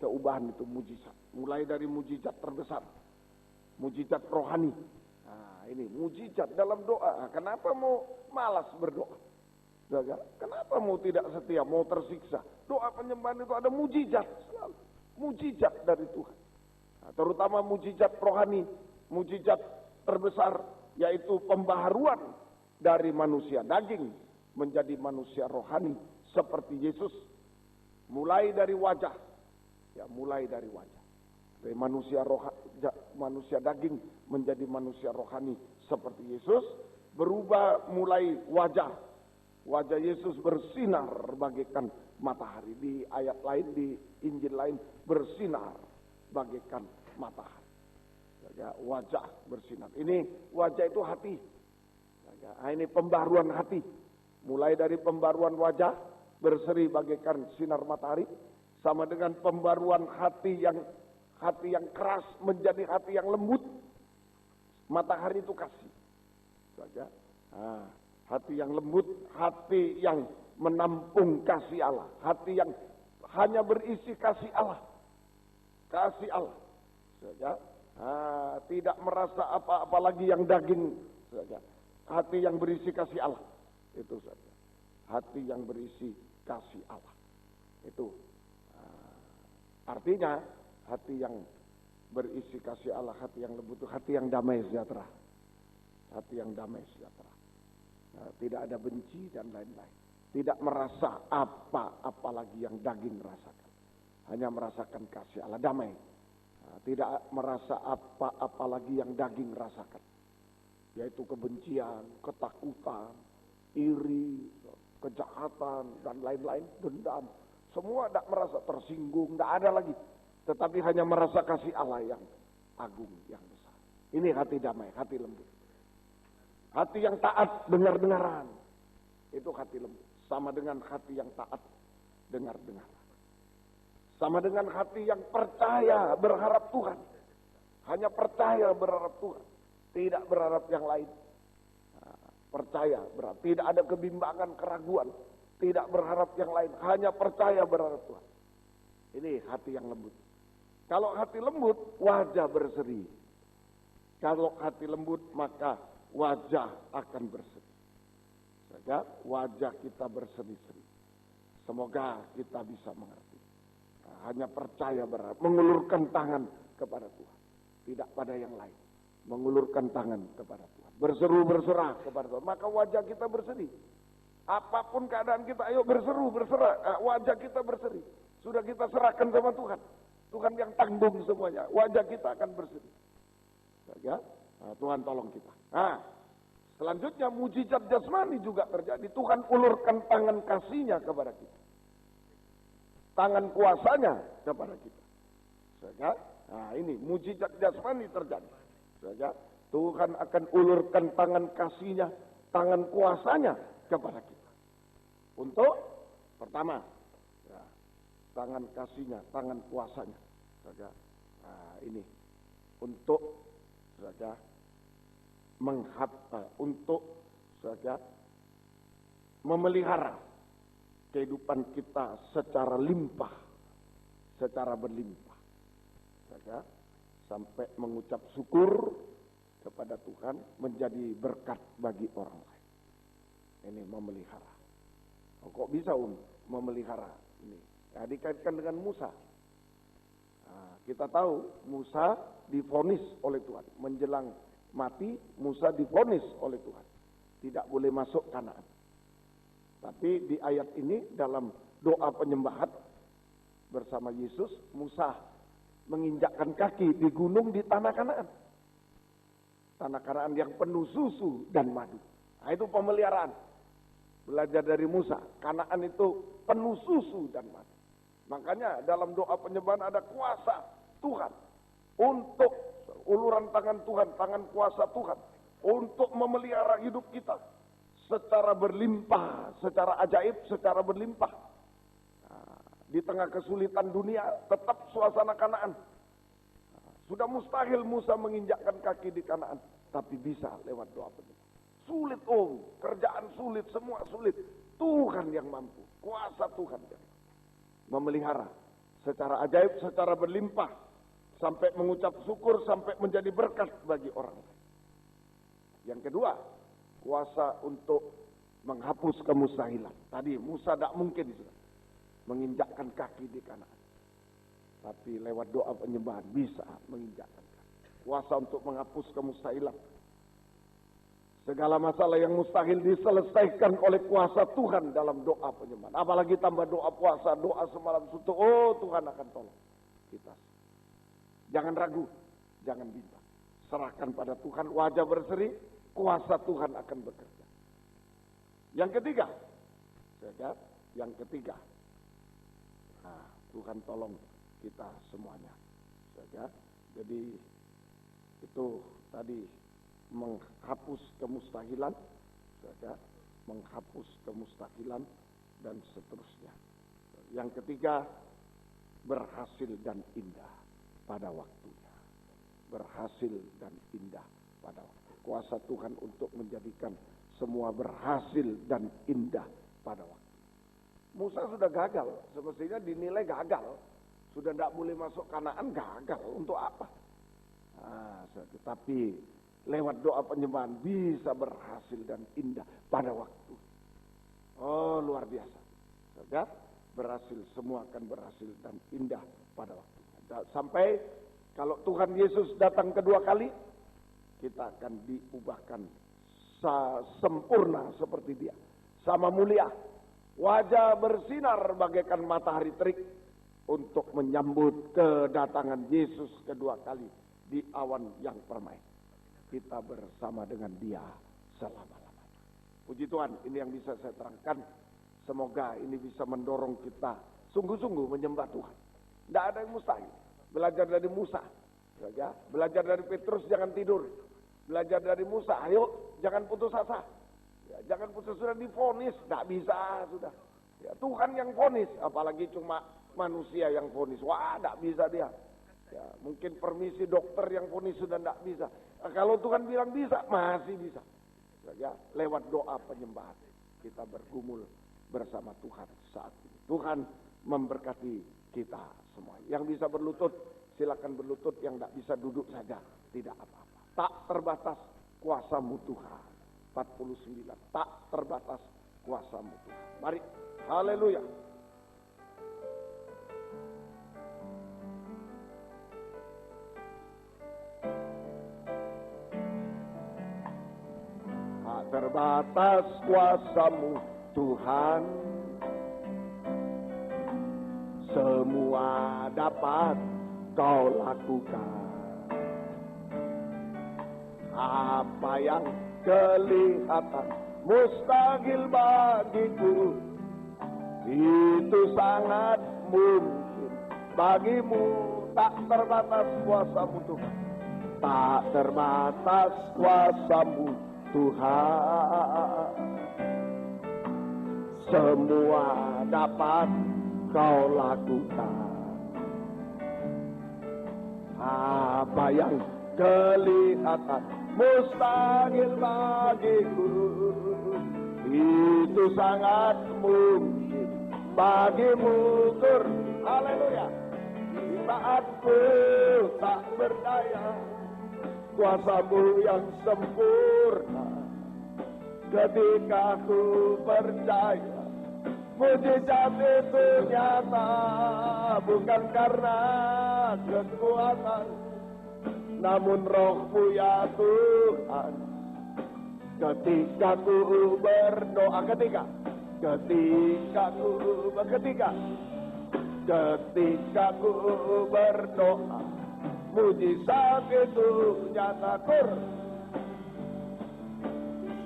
Keubahan itu mujizat. Mulai dari mujizat terbesar. Mujizat rohani. Nah, ini mujizat dalam doa. Kenapa mau malas berdoa? Kenapa mau tidak setia, mau tersiksa? Doa penyembahan itu ada mujizat selalu. Mujizat dari Tuhan. Nah, terutama mujizat rohani. Mujizat terbesar yaitu pembaharuan dari manusia daging menjadi manusia rohani seperti Yesus. Mulai dari wajah. Ya, mulai dari wajah. Dari manusia daging menjadi manusia rohani seperti Yesus, berubah mulai wajah Yesus bersinar bagaikan matahari. Di ayat lain, di Injil lain, bersinar bagaikan matahari. Wajah bersinar. Ini wajah itu hati. Ini pembaruan hati. Mulai dari pembaruan wajah berseri bagaikan sinar matahari, sama dengan pembaruan hati yang keras menjadi hati yang lembut. Matahari itu kasih. Hati yang lembut, hati yang menampung kasih Allah, hati yang hanya berisi kasih Allah, tidak merasa apa-apa lagi yang daging, hati yang berisi kasih Allah, itu saja, hati yang berisi kasih Allah, itu artinya hati yang berisi kasih Allah, hati yang lembut, hati yang damai sejahtera, hati yang damai sejahtera. Tidak ada benci dan lain-lain. Tidak merasa apa-apa lagi yang daging rasakan. Hanya merasakan kasih Allah, damai. Tidak merasa apa-apa lagi yang daging rasakan. Yaitu kebencian, ketakutan, iri, kejahatan, dan lain-lain, dendam. Semua tidak merasa tersinggung, tidak ada lagi. Tetapi hanya merasa kasih Allah yang agung, yang besar. Ini hati damai, hati lembut. Hati yang taat dengar-dengaran, itu hati lembut. Sama dengan hati yang taat dengar-dengaran. Sama dengan hati yang percaya berharap Tuhan. Hanya percaya berharap Tuhan, tidak berharap yang lain. Percaya berharap, tidak ada kebimbangan, keraguan, tidak berharap yang lain, hanya percaya berharap Tuhan. Ini hati yang lembut. Kalau hati lembut, wajah berseri. Kalau hati lembut, maka wajah akan berseri. Saja wajah kita berseri-seri. Semoga kita bisa mengerti. Hanya percaya berharap, mengulurkan tangan kepada Tuhan, tidak pada yang lain. Mengulurkan tangan kepada Tuhan, berseru berserah kepada Tuhan, maka wajah kita berseri. Apapun keadaan kita, ayo berseru berserah, wajah kita berseri. Sudah kita serahkan sama Tuhan. Tuhan yang tanggung semuanya, wajah kita akan berseri. Saja Tuhan tolong kita. Selanjutnya mujizat jasmani juga terjadi. Tuhan ulurkan tangan kasih-Nya kepada kita, tangan kuasanya kepada kita. Saja, ini mujizat jasmani terjadi. Saja, Tuhan akan ulurkan tangan kasih-Nya, tangan kuasanya kepada kita. Untuk pertama, tangan kasih-Nya, tangan kuasanya. Saja, ini untuk saja untuk saja memelihara kehidupan kita secara limpah, secara berlimpah, saja sampai mengucap syukur kepada Tuhan, menjadi berkat bagi orang lain. Ini memelihara. Kok bisa memelihara ini? Dikaitkan dengan Musa. Kita tahu Musa divonis oleh Tuhan, menjelang mati Musa divonis oleh Tuhan, tidak boleh masuk Kanaan. Tapi di ayat ini dalam doa penyembahan bersama Yesus, Musa menginjakkan kaki di gunung di tanah Kanaan. Tanah Kanaan yang penuh susu dan madu. Itu pemeliharaan. Belajar dari Musa, Kanaan itu penuh susu dan madu. Makanya dalam doa penyembahan ada kuasa Tuhan untuk uluran tangan Tuhan, tangan kuasa Tuhan untuk memelihara hidup kita secara berlimpah, secara ajaib, secara berlimpah. Di tengah kesulitan dunia tetap suasana Kanaan. Sudah mustahil Musa menginjakkan kaki di Kanaan, tapi bisa lewat doa penyembahan. Sulit kerjaan sulit, semua sulit. Tuhan yang mampu, kuasa Tuhan yang memelihara secara ajaib, secara berlimpah, sampai mengucap syukur, sampai menjadi berkat bagi orang lain. Yang kedua, kuasa untuk menghapus kemustahilan. Tadi Musa tidak mungkin menginjakkan kaki di Kanaan, tapi lewat doa penyembahan bisa menginjakkan kaki. Kuasa untuk menghapus kemustahilan. Segala masalah yang mustahil diselesaikan oleh kuasa Tuhan dalam doa penyembahan. Apalagi tambah doa puasa, doa semalam suntuk. Tuhan akan tolong kita. Jangan ragu, jangan bimbang. Serahkan pada Tuhan, wajah berseri, kuasa Tuhan akan bekerja. Yang ketiga, saudara, yang ketiga. Nah, Tuhan tolong kita semuanya. Saudara, jadi itu tadi menghapus kemustahilan, saudara, menghapus kemustahilan dan seterusnya. Yang ketiga, berhasil dan indah pada waktunya. Berhasil dan indah pada waktu. Kuasa Tuhan untuk menjadikan semua berhasil dan indah pada waktu. Musa sudah gagal, semestinya dinilai gagal. Sudah tidak boleh masuk Kanaan, gagal. Untuk apa? Nah, tetapi lewat doa penyembahan bisa berhasil dan indah pada waktu. Oh, luar biasa. Saudara, berhasil, semua akan berhasil dan indah pada waktu. Sampai kalau Tuhan Yesus datang kedua kali, kita akan diubahkan sempurna seperti Dia. Sama mulia, wajah bersinar bagaikan matahari terik untuk menyambut kedatangan Yesus kedua kali di awan yang permai. Kita bersama dengan Dia selama-lamanya. Puji Tuhan, ini yang bisa saya terangkan. Semoga ini bisa mendorong kita sungguh-sungguh menyembah Tuhan. Tidak ada yang mustahil. Belajar dari Musa, belajar dari Petrus, jangan tidur. Belajar dari Musa, ayo jangan putus asa. Ya, jangan putus, sudah divonis, tidak bisa sudah. Ya, Tuhan yang vonis, apalagi cuma manusia yang vonis. Wah, tidak bisa dia. Ya, mungkin permisi dokter yang vonis sudah tidak bisa. Nah, kalau Tuhan bilang bisa, masih bisa. Ya, lewat doa penyembahan kita bergumul bersama Tuhan saat ini. Tuhan memberkati kita semua. Yang bisa berlutut, silakan berlutut. Yang tidak bisa duduk saja, tidak apa-apa. Tak terbatas kuasa-Mu Tuhan. 49. Tak terbatas kuasa-Mu Tuhan. Mari, haleluya. Tak terbatas kuasa-Mu Tuhan, semua dapat Kau lakukan. Apa yang kelihatan mustahil bagiku, itu sangat mungkin bagimu. Tak terbatas kuasa-Mu Tuhan. Tak terbatas kuasa-Mu Tuhan, semua dapat Kau lakukan. Apa yang kelihatan mustahil bagiku, itu sangat mungkin bagimu. Haleluya. Di saat ku tak berdaya, kuasa-Mu yang sempurna. Ketika ku percaya, mujizat itu nyata, bukan karena kekuatan, namun Roh-Mu ya Tuhan. Ketika ku berdoa, ketika ku berdoa, mujizat itu nyata.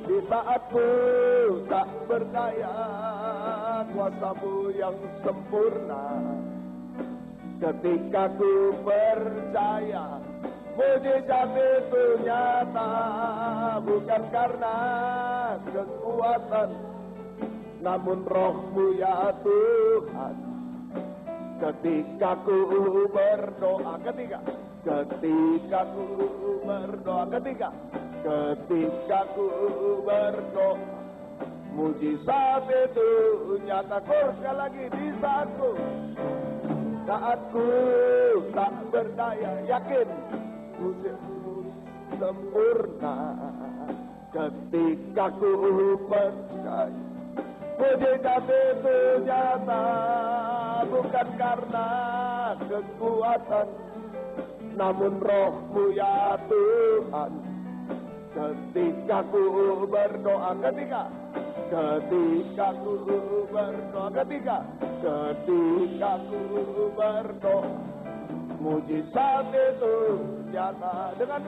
Di saat ku tak berdaya, kuasa-Mu yang sempurna. Ketika ku percaya, mujizat itu nyata, bukan karena kekuatan, namun Roh-Mu ya Tuhan. Ketika ku berdoa, ketika ku berdoa, mujizat itu nyata. Sekali lagi, di saat ku tak berdaya, yakin mujizat sempurna. Ketika ku percaya, mujizat itu nyata, bukan karena kekuatan, namun Roh-Mu ya Tuhan. Ketika ku berdoa, ketika ku berdoa, mujizat itu nyata dengan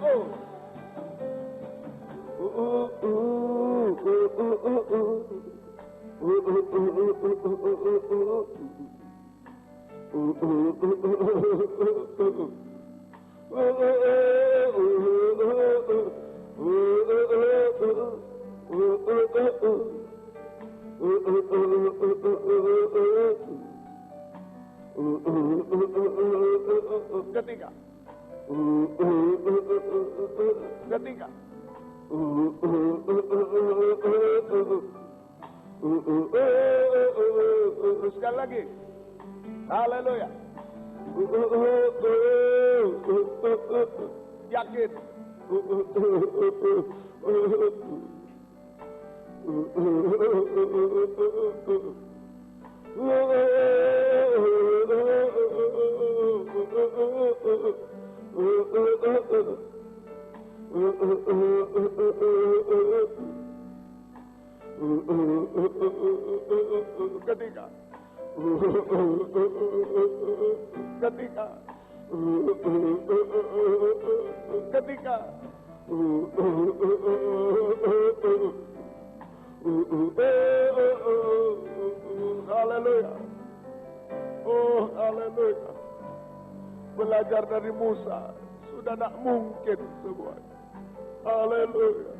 Ketika sekali lagi, haleluya, yakin, ketika haleluya, oh haleluya, belajar dari Musa sudah tidak mungkin semua. Haleluya,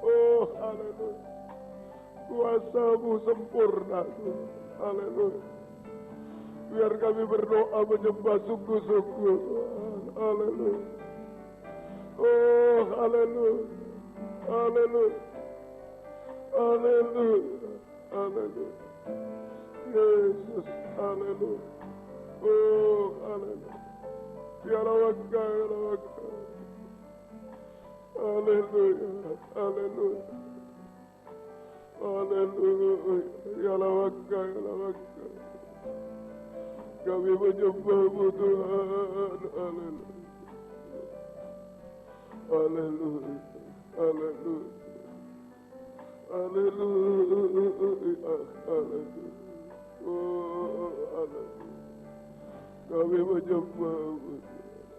oh haleluya, kuasa-Mu sempurna. Haleluya, biar kami berdoa menyembah sungguh-sungguh. Haleluya, oh haleluya, haleluya, haleluya, haleluya, Yesus, haleluya, oh haleluya, ya Rabbaka, ya Rabbaka, haleluya, haleluya, haleluya, ya Rabbaka, ya Rabbaka, kami menyembah-Mu Tuhan. Haleluya, haleluya, haleluya, haleluya, haleluya, oh haleluya, kami menyembah-Mu.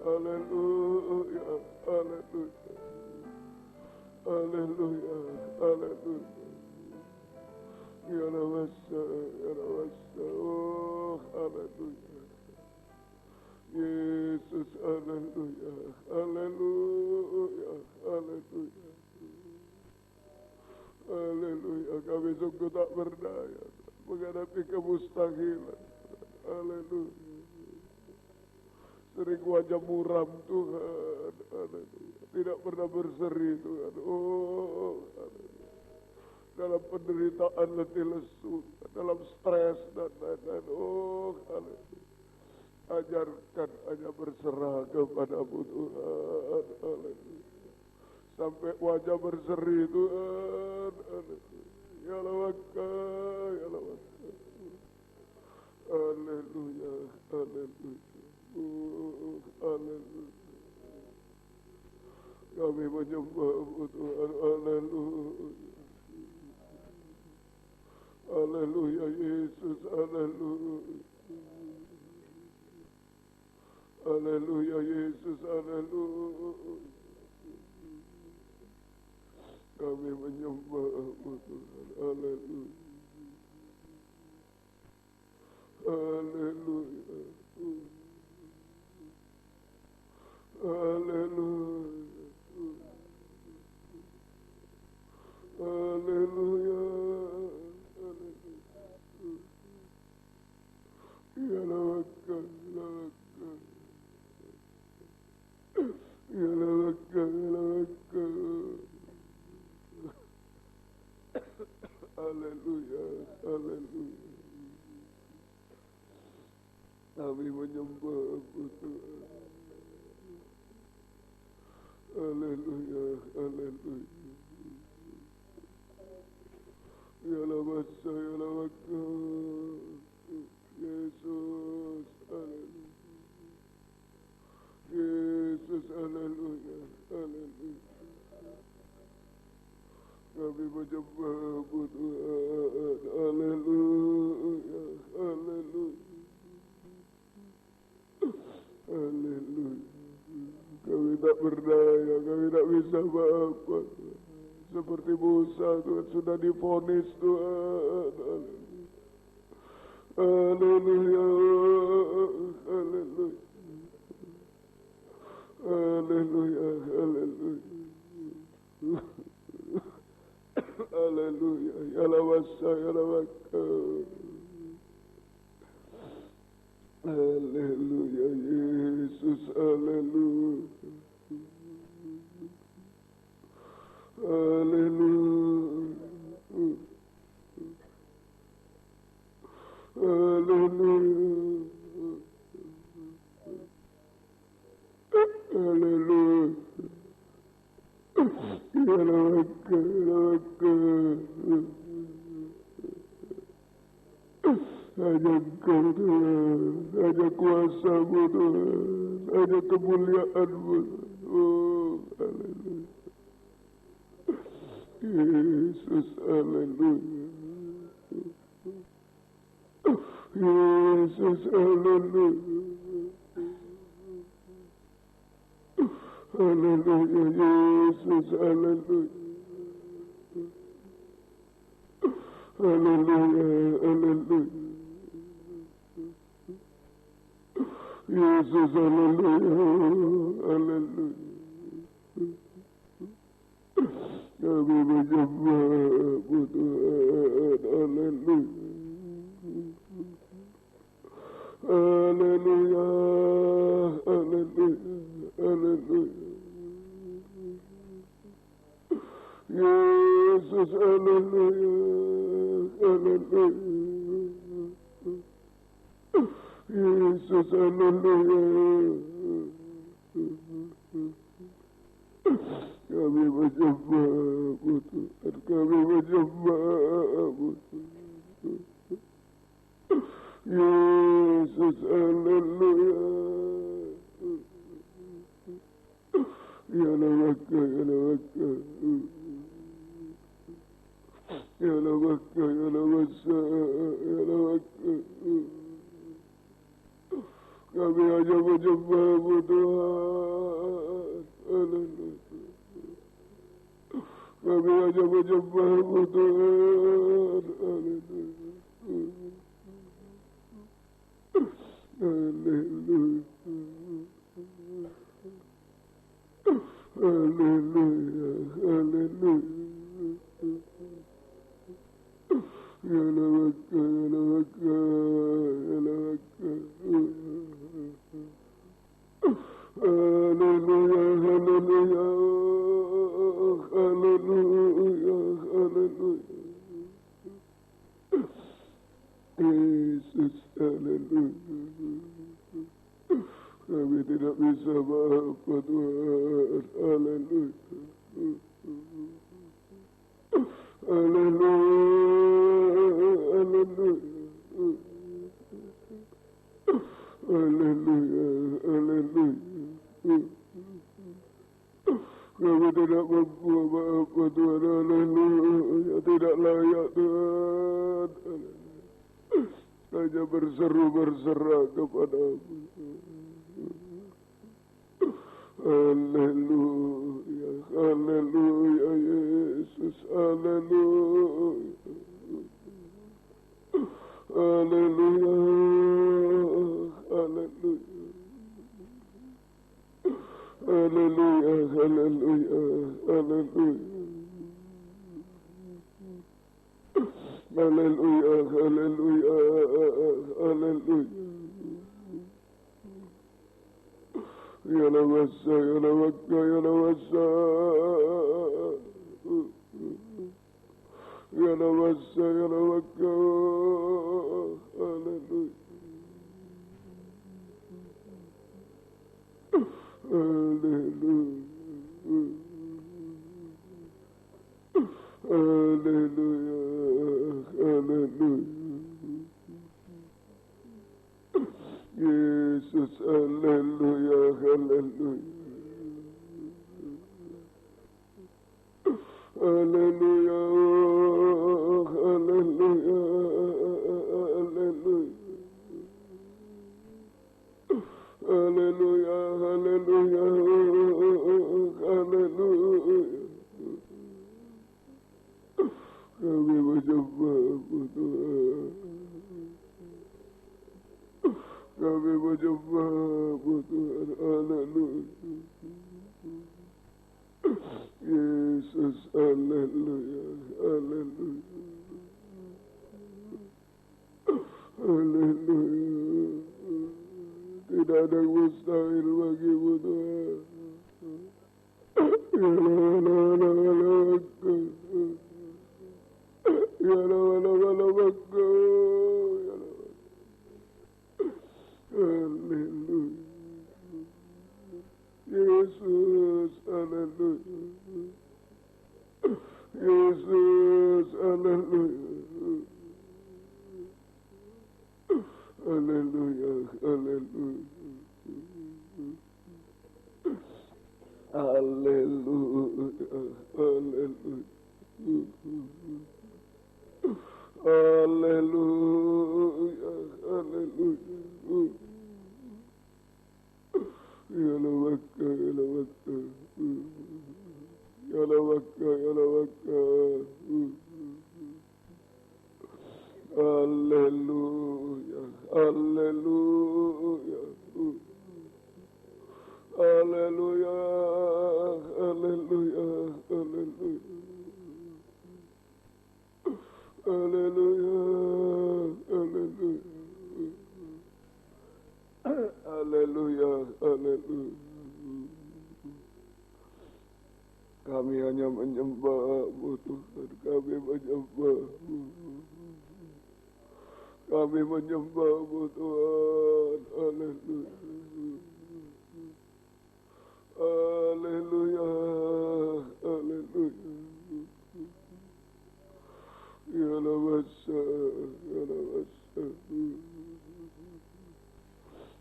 Haleluya, haleluya, haleluya, haleluya, ya Rabasa, ya Rabasa, oh haleluya, Yesus, haleluya, haleluya, haleluya, haleluya, kami sungguh tak berdaya menghadapi kemustahilan. Haleluya, sering wajah muram Tuhan. Haleluya, tidak pernah berseri Tuhan. Oh haleluya, dalam penderitaan letih lesu, dalam stres dan lain-lain. Oh haleluya, ajarkan hanya berserah kepada-Mu Tuhan. Haleluya, sampai wajah berseri Tuhan. Haleluya, ya Lawaka, ya Lawaka, haleluya, haleluya, haleluya, kami menyembah-Mu Tuhan. Haleluya, haleluya, Yesus, haleluya, haleluya, Yesus, haleluya, kami menyembah-Mu Tuhan. Haleluya, haleluya, haleluya, haleluya, ya Lawaka, ya Lawaka, ya Lawaka, haleluya, haleluya, kami menyembah-Mu Tuhan. Haleluya, haleluya, ya Lawasa, ya Lawaka, Yesus, haleluya, Yesus, haleluya, haleluya, kami menyembah-Mu Tuhan. Haleluya, haleluya, haleluya, berdaya, kami tidak bisa apa-apa. Seperti Musa Tuhan sudah divonis Tuhan. Haleluya, haleluya, haleluya, haleluya, haleluya, ya lawasa, ya lawaka, haleluya, Yesus, haleluya, haleluya, haleluya, haleluya, ya lawaka, ya lawaka. Hanya Engkau Tuhan, hanya kuasa-Mu Tuhan, hanya kemuliaan-Mu. Oh, haleluya. Yesus, haleluya. Yesus, haleluya. Haleluya, Yesus, haleluya. Haleluya, haleluya. Yesus, haleluya, haleluya. Kami menyembah-Mu Tuhan, haleluya. Haleluya, haleluya, haleluya. Yesus, haleluya, haleluya. Yesus, haleluya. Kami menyembah-Mu Tuhan, kami menyembah-Mu Tuhan. Yesus, haleluya. Ya lawaka, ya lawaka. Ya lawaka, ya lawasa, ya lawaka. Kami hanya menyembah-Mu Tuhan. Haleluya. Kami hanya menyembah-Mu Tuhan. Haleluya. Haleluya. Haleluya. Haleluya. Ya lawaka, ya lawaka, ya lawaka. Haleluya, haleluya. Haleluya, haleluya. Yesus, haleluya. Kami tidak bisa apa Tuhan. Haleluya. Haleluya, haleluya. Haleluya, haleluya. Kami tidak mampu apa-apa Tuhan. Haleluya. Tidak layak Tuhan. Hanya berseru berserah kepada-Mu. Haleluya, haleluya Yesus, haleluya. Haleluya, haleluya. Haleluya, haleluya, haleluya. Haleluya, haleluya, haleluya. Ya lawasa, ya lawaka, ya lawasa. Ya lawasa, ya lawaka. Haleluya. Haleluya. Haleluya. Haleluya. Yesus, haleluya, haleluya. Haleluya, haleluya, haleluya. Haleluya, haleluya, menyembahmu Tuhan. Haleluya. Yesus, haleluya, haleluya, haleluya. Tidak ada yang mustahil bagimu Tuhan. Ya haleluya. Yesus, haleluya. Yesus, haleluya. Haleluya, haleluya. Haleluya, haleluya. Haleluya, haleluya. Ya lawaka, ya lawaka. Ya lawaka, ya lawaka. Haleluya, haleluya. Haleluya, haleluya, haleluya. Haleluya, haleluya. Haleluya, haleluya. Kami hanya menyembah-Mu Tuhan, kami menyembah-Mu. Kami menyembah-Mu Tuhan. Haleluya. Haleluya, haleluya. Ya lawasa, ya lawasa.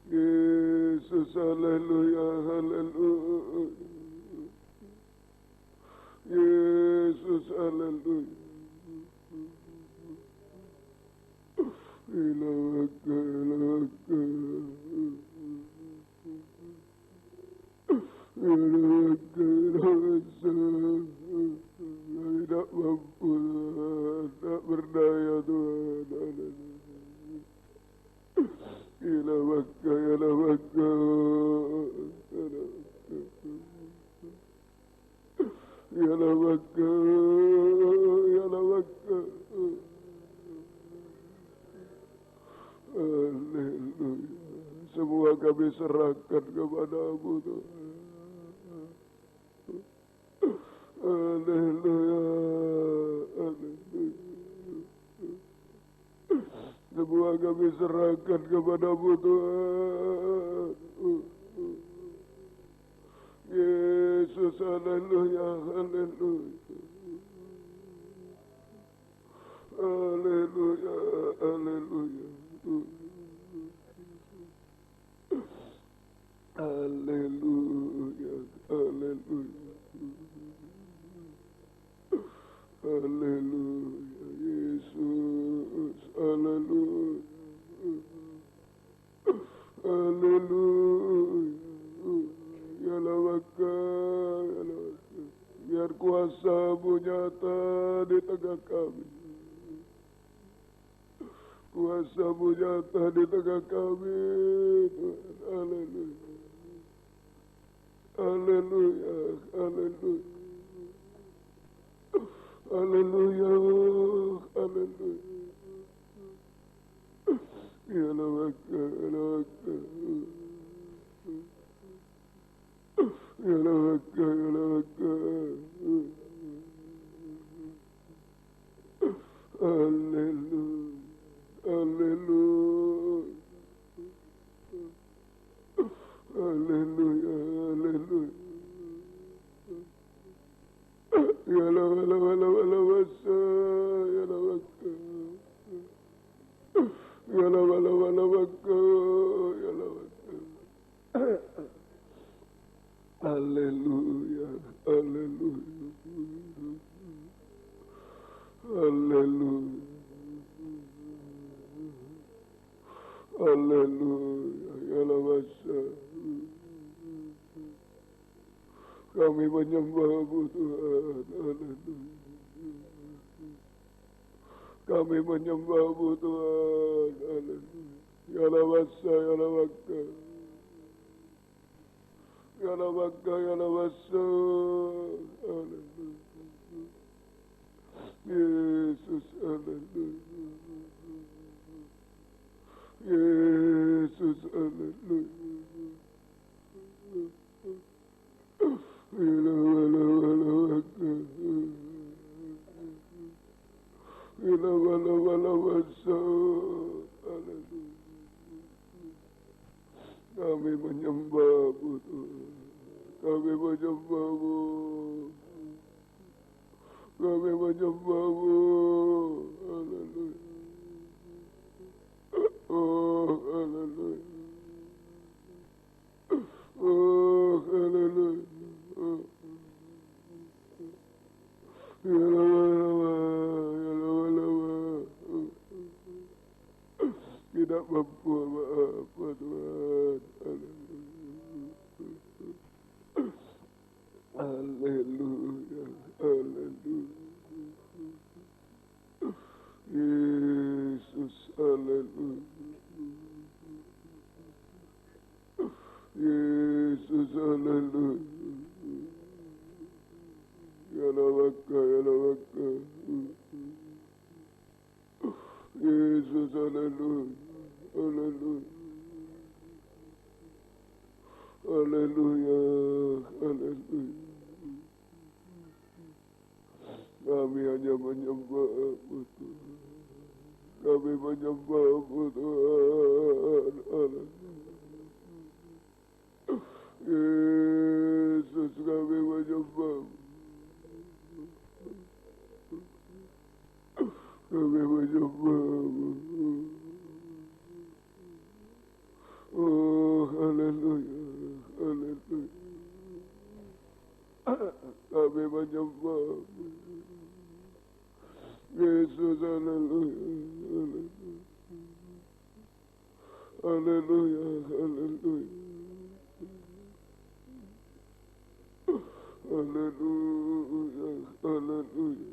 Yesus, haleluya, haleluya. Yesus, haleluya. Ilaka, ilaka. Ilaka, ilaka. Tidak mampu, tak berdaya Tuhan. Haleluya. Ilaka, ilaka. Ya lawaka, ya lawaka. Haleluya. Semua kami serahkan kepada-Mu Tuhan. Haleluya, haleluya. Semua kami serahkan kepada-Mu Tuhan. Yesus, haleluya, haleluya. Haleluya, haleluya. Haleluya, haleluya. Haleluya, Yesus, haleluya. Haleluya. Ya lawaka, ya lawaka. Biar kuasa-Mu nyata di tengah kami. Kuasa-Mu nyata di tengah kami, Tuhan. Haleluya. Haleluya, haleluya. Haleluya, haleluya. Ya lawaka, ya lawaka. Ya lawaka, ya lawaka. Haleluya, haleluya. Haleluya, haleluya. Ya lawaka, ya lawaka. Ya lawaka, ya lawaka. Haleluya, haleluya. Haleluya. Haleluya, ya lawasa. Kami menyembah-Mu Tuhan. Haleluya. Kami menyembah-Mu Tuhan. Haleluya. Yalabasa, yalabaka. Yalabaka, yalabasa. Haleluya. Yesus, haleluya. Yesus, haleluya. Yalabaka. Yalabasa. Haleluya. Kami menyembah-Mu Tuhan. Kami menyembah-Mu. Kami menyembah-Mu. Haleluya. Oh, haleluya. Oh, haleluya. Oh. Tidak mampu apa Tuhan. Haleluya. Haleluya. Yesus, haleluya. Yesus, haleluya. Yalabaka, yalabaka. Yesus, haleluya. Haleluya. Haleluya. Haleluya. Kami hanya menyembah-Mu Tuhan. Kami menyembah-Mu Tuhan. Haleluya. Yesus, kami menyembah-Mu. Kami menyembah-Mu. Oh, haleluya. Haleluya. Kami menyembah-Mu. Yesus, haleluya. Haleluya. Haleluya. Haleluya. Haleluya.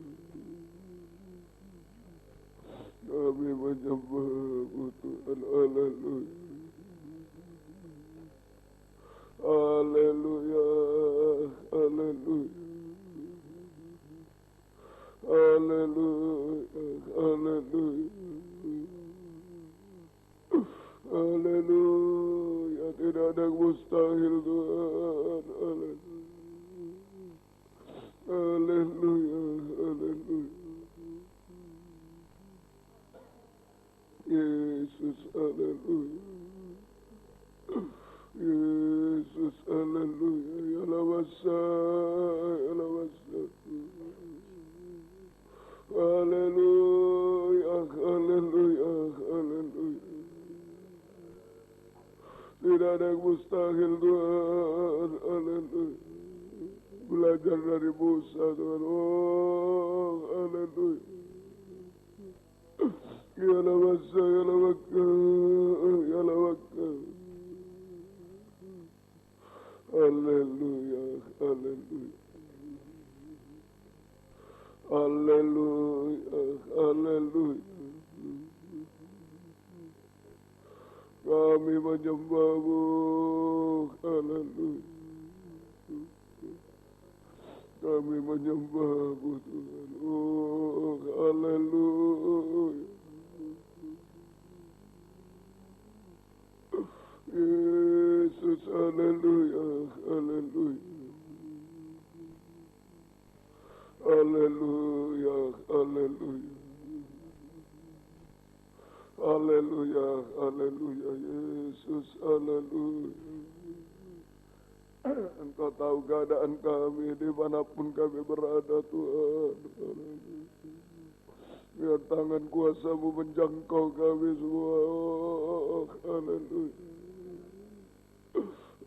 Kami menyembah-Mu Tuhan. Haleluya. Haleluya. Haleluya. Haleluya. Haleluya. Haleluya. Tidak ada yang mustahil Tuhan. Haleluya. Haleluya. Haleluya. Yesus, haleluya. Yesus, haleluya. Yalabasa, yalabasa. Haleluya, haleluya, haleluya. Tidak ada yang mustahil Tuhan. Haleluya. Belajar dari Musa Tuhan. Oh, haleluya. Yalabasa, yalabaka, yalabaka. Haleluya, haleluya. Haleluya, haleluya. Kami menyembah-Mu. Haleluya. Kami menyembah-Mu Tuhan. Oh, haleluya. Yesus, haleluya, haleluya. Haleluya, haleluya. Haleluya, haleluya. Yesus, haleluya. Engkau tahu keadaan kami dimanapun kami berada Tuhan. Haleluya. Biar tangan kuasa-Mu menjangkau kami semua. Oh, haleluya.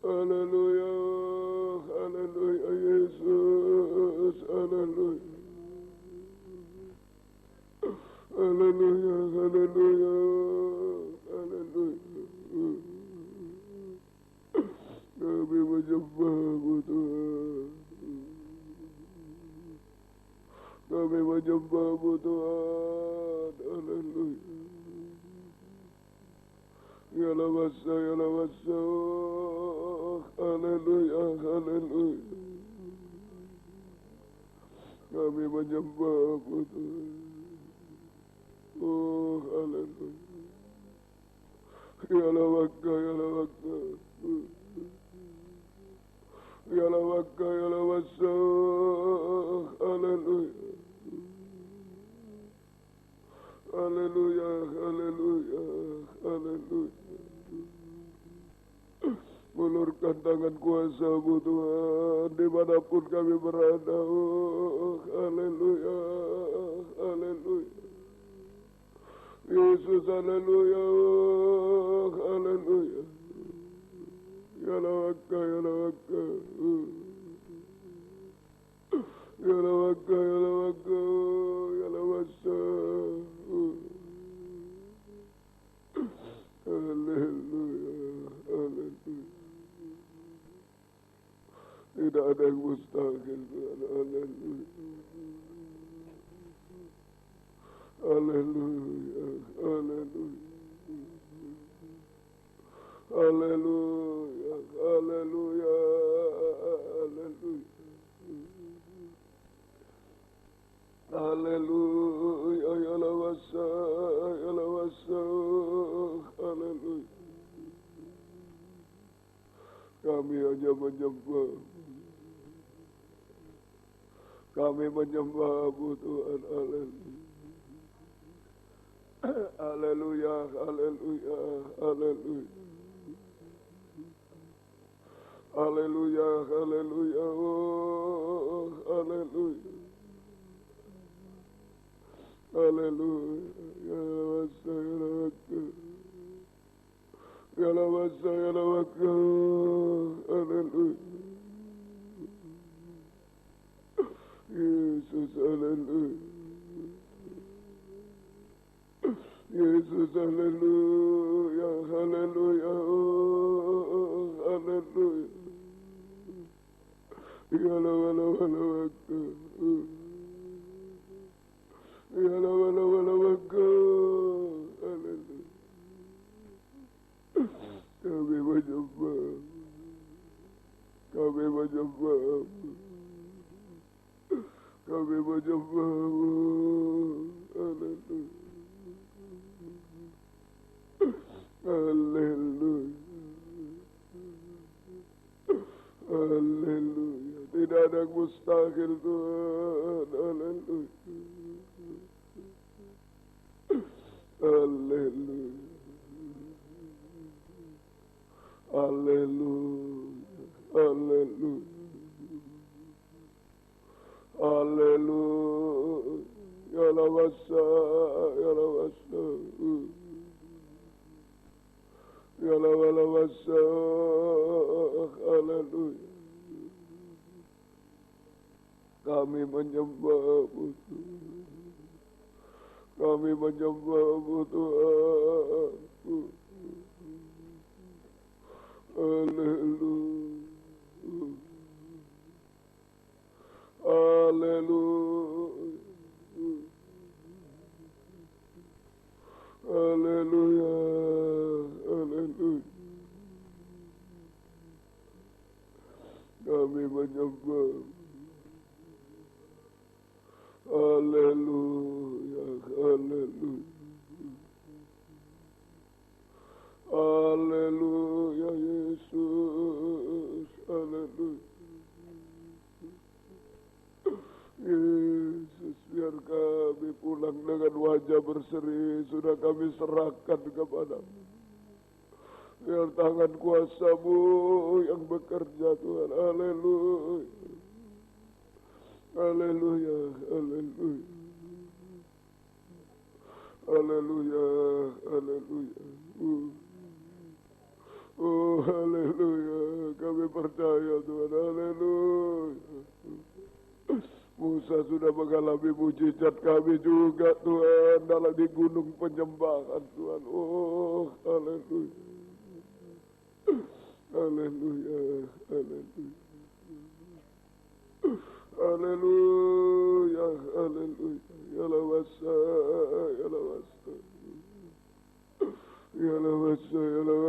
Haleluya, haleluya Yesus, haleluya. Haleluya, haleluya, haleluya. Kami menyembah-Mu Tuhan. Kami menyembah-Mu Tuhan. Haleluya. Yalawasa, yalawasa. Haleluya, haleluya. Kami menyembah-Mu Tuhan. Oh, haleluya. Yalawaka, yalawaka. Yalawaka, yalawasa. Haleluya. Haleluya, haleluya, haleluya. Ulurkan tangan kuasa-Mu Tuhan, dimanapun kami berada. Oh, haleluya, haleluya. Yesus, haleluya, haleluya. Yalawaka, yalawaka. Yalawaka, yalawaka, yalawasa. Haleluya, haleluya. Tidak ada yang mustahil, Tuhan. Haleluya. Haleluya, haleluya. Haleluya, haleluya, haleluya. Haleluya, yalawasa, yalawasa, haleluya. Kami hanya menyembah. Kami menyembah-Mu Tuhan, haleluya. Haleluya, haleluya, haleluya. Haleluya, haleluya, oh, haleluya. Haleluya, yalawasa, yalawaka. Yalawasa, yalawaka, haleluya. Yesus, haleluya. Yesus, haleluya, haleluya, oh, haleluya. Yalawaka, yalawaka, haleluya. Kami menyembah, kami menyembah, kami menyembah, haleluya. Haleluya. Haleluya. Tidak ada yang mustahil, Tuhan. Haleluya. Haleluya. Haleluya. Haleluya. Haleluya. Yalawasa, yalawasa. Yalawasa, haleluya. Kami menyembah-Mu Tuhan. Kami menyembah-Mu Tuhan. Haleluya. Haleluya. Haleluya. Haleluya. Kami menyembah. Haleluya. Haleluya. Haleluya, Yesus. Haleluya. Yesus, biar kami pulang dengan wajah berseri. Sudah kami serahkan kepada-Mu. Biar tangan kuasa-Mu yang bekerja, Tuhan. Haleluya. Haleluya. Haleluya. Haleluya. Haleluya. Oh, haleluya. Kami percaya, Tuhan. Haleluya. Musa sudah mengalami mujizat, kami juga, Tuhan, dalam di gunung penyembahan, Tuhan. Oh, haleluya. Haleluya. Haleluya. Haleluya. Haleluya. Yalawasa, yalawasa. Yalawasa, yalawasa.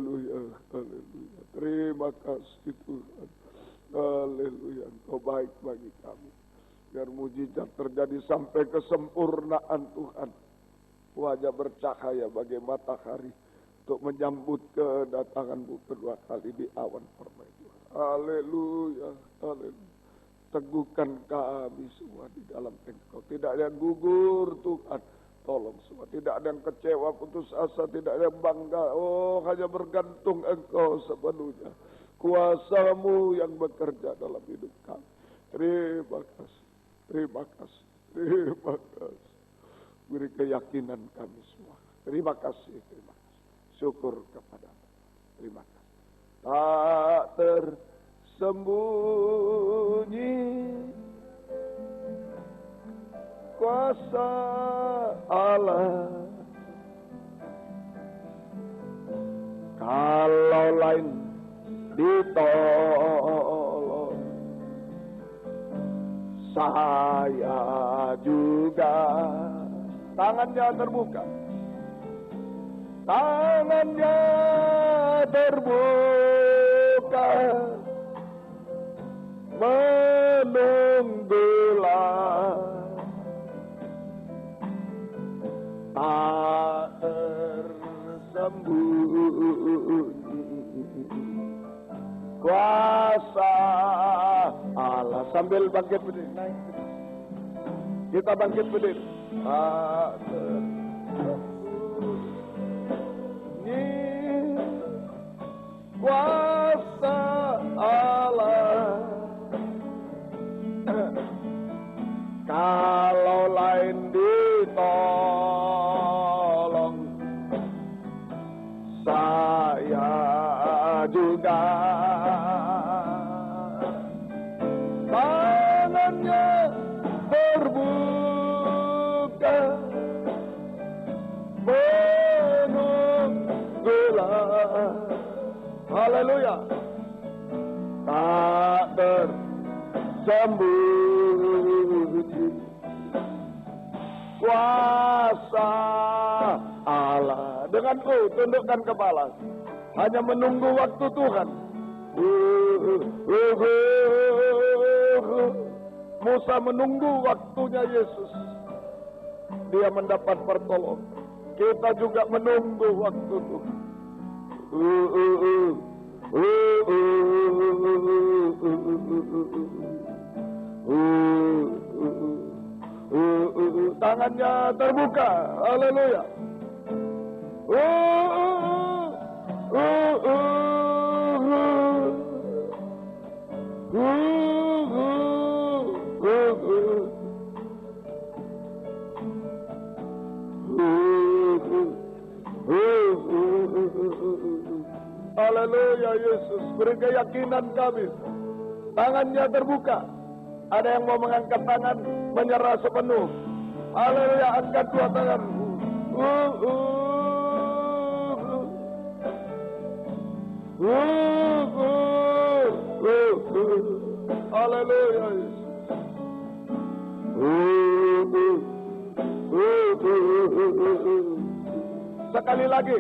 Haleluya, haleluya. Terima kasih Tuhan. Haleluya, Engkau baik bagi kami. Biar mujizat terjadi sampai kesempurnaan Tuhan. Wajah bercahaya bagai matahari untuk menyambut kedatangan-Mu kedua kali di awan permai Tuhan. Haleluya, haleluya. Teguhkan kami semua di dalam Engkau. Tidak ada yang gugur Tuhan. Tolong semua. Tidak ada yang kecewa, putus asa. Tidak ada yang bangga. Oh, hanya bergantung Engkau sepenuhnya. Kuasa-Mu yang bekerja dalam hidup kami. Terima kasih. Terima kasih. Terima kasih. Beri keyakinan kami semua. Terima kasih. Terima kasih. Syukur kepada-Mu. Terima kasih. Tak tersembunyi kuasa Allah. Kalau lain ditolong, saya juga. Tangannya terbuka. Tangannya terbuka. Menunggulah. Tak tersembunyi kuasa Allah. Sambil bangkit berdiri, naik. Kita bangkit berdiri. Tak tersembunyi kuasa Allah. Kalau lain ditolong, saya juga. Tangannya terbuka, menunggulah. Haleluya. Tak tersembunyi kuasa Allah. Dengan tundukkan kepala. Hanya menunggu waktu Tuhan. Musa menunggu waktunya Yesus. Dia mendapat pertolongan. Kita juga menunggu waktu Tuhan. Tangannya terbuka. Haleluya. Haleluya Yesus. Beri keyakinan kami. Tangannya terbuka. Ada yang mau mengangkat tangan, menyerah sepenuh. Haleluya, angkat dua tangan. Haleluya Yesus. Sekali lagi.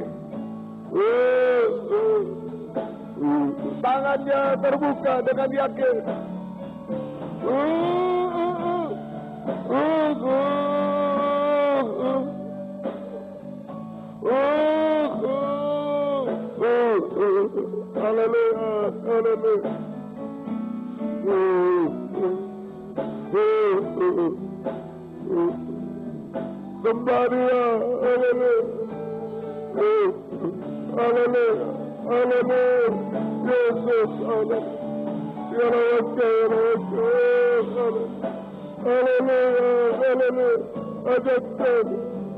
Tangannya terbuka dengan yakin. Haleluya, haleluya. Sembahnya, haleluya. Haleluya, haleluya. Yesus, haleluya. Haleluya, haleluya. Ajakkan,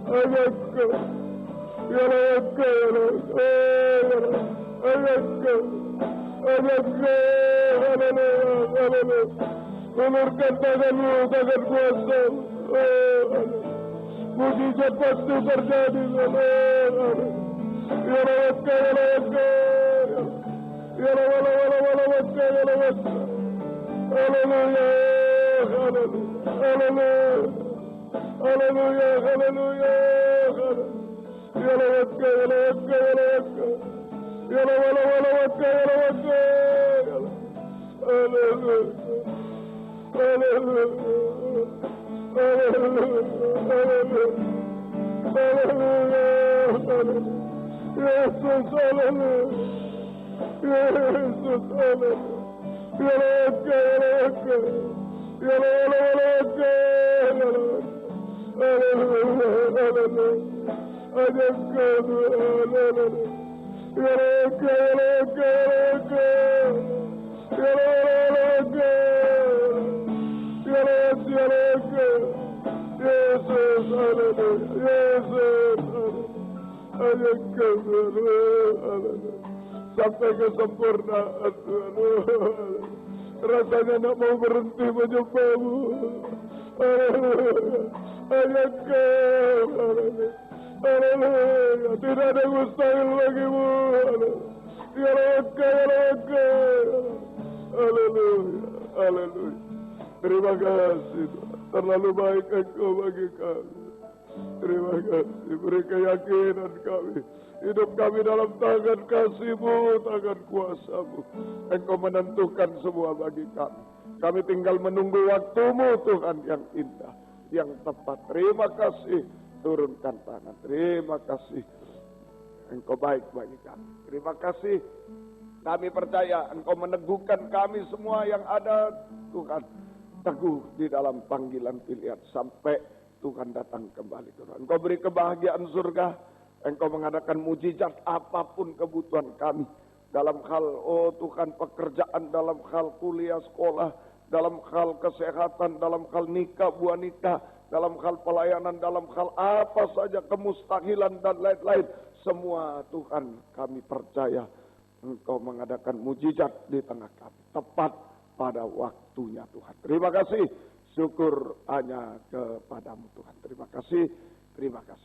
ajakkan. Ulurkan tanganmu, tangan kuasa. Mujizat pasti terjadi. Sampai kesempurnaan Tuhan. Rasanya nak mau berhenti menyembahmu. Hanya Kau. Tidak ada yang mustahil bagimu. Haleluya. Terima kasih Tuhan. Terlalu baik Engkau bagi kami. Terima kasih. Beri keyakinan kami. Hidup kami dalam tangan kasih-Mu, tangan kuasa-Mu. Engkau menentukan semua bagi kami. Kami tinggal menunggu waktu-Mu Tuhan yang indah, yang tepat. Terima kasih. Turunkan tangan. Terima kasih. Engkau baik bagi kami. Terima kasih. Kami percaya Engkau meneguhkan kami semua yang ada Tuhan. Teguh di dalam panggilan pilihan sampai Tuhan datang kembali Tuhan. Engkau beri kebahagiaan surga. Engkau mengadakan mujizat apapun kebutuhan kami. Dalam hal, Tuhan, pekerjaan, dalam hal kuliah, sekolah, dalam hal kesehatan, dalam hal nikah, buah nikah, dalam hal pelayanan, dalam hal apa saja, kemustahilan dan lain-lain. Semua Tuhan kami percaya Engkau mengadakan mujizat di tengah kami. Tepat pada waktunya Tuhan. Terima kasih. Syukur hanya kepadamu Tuhan. Terima kasih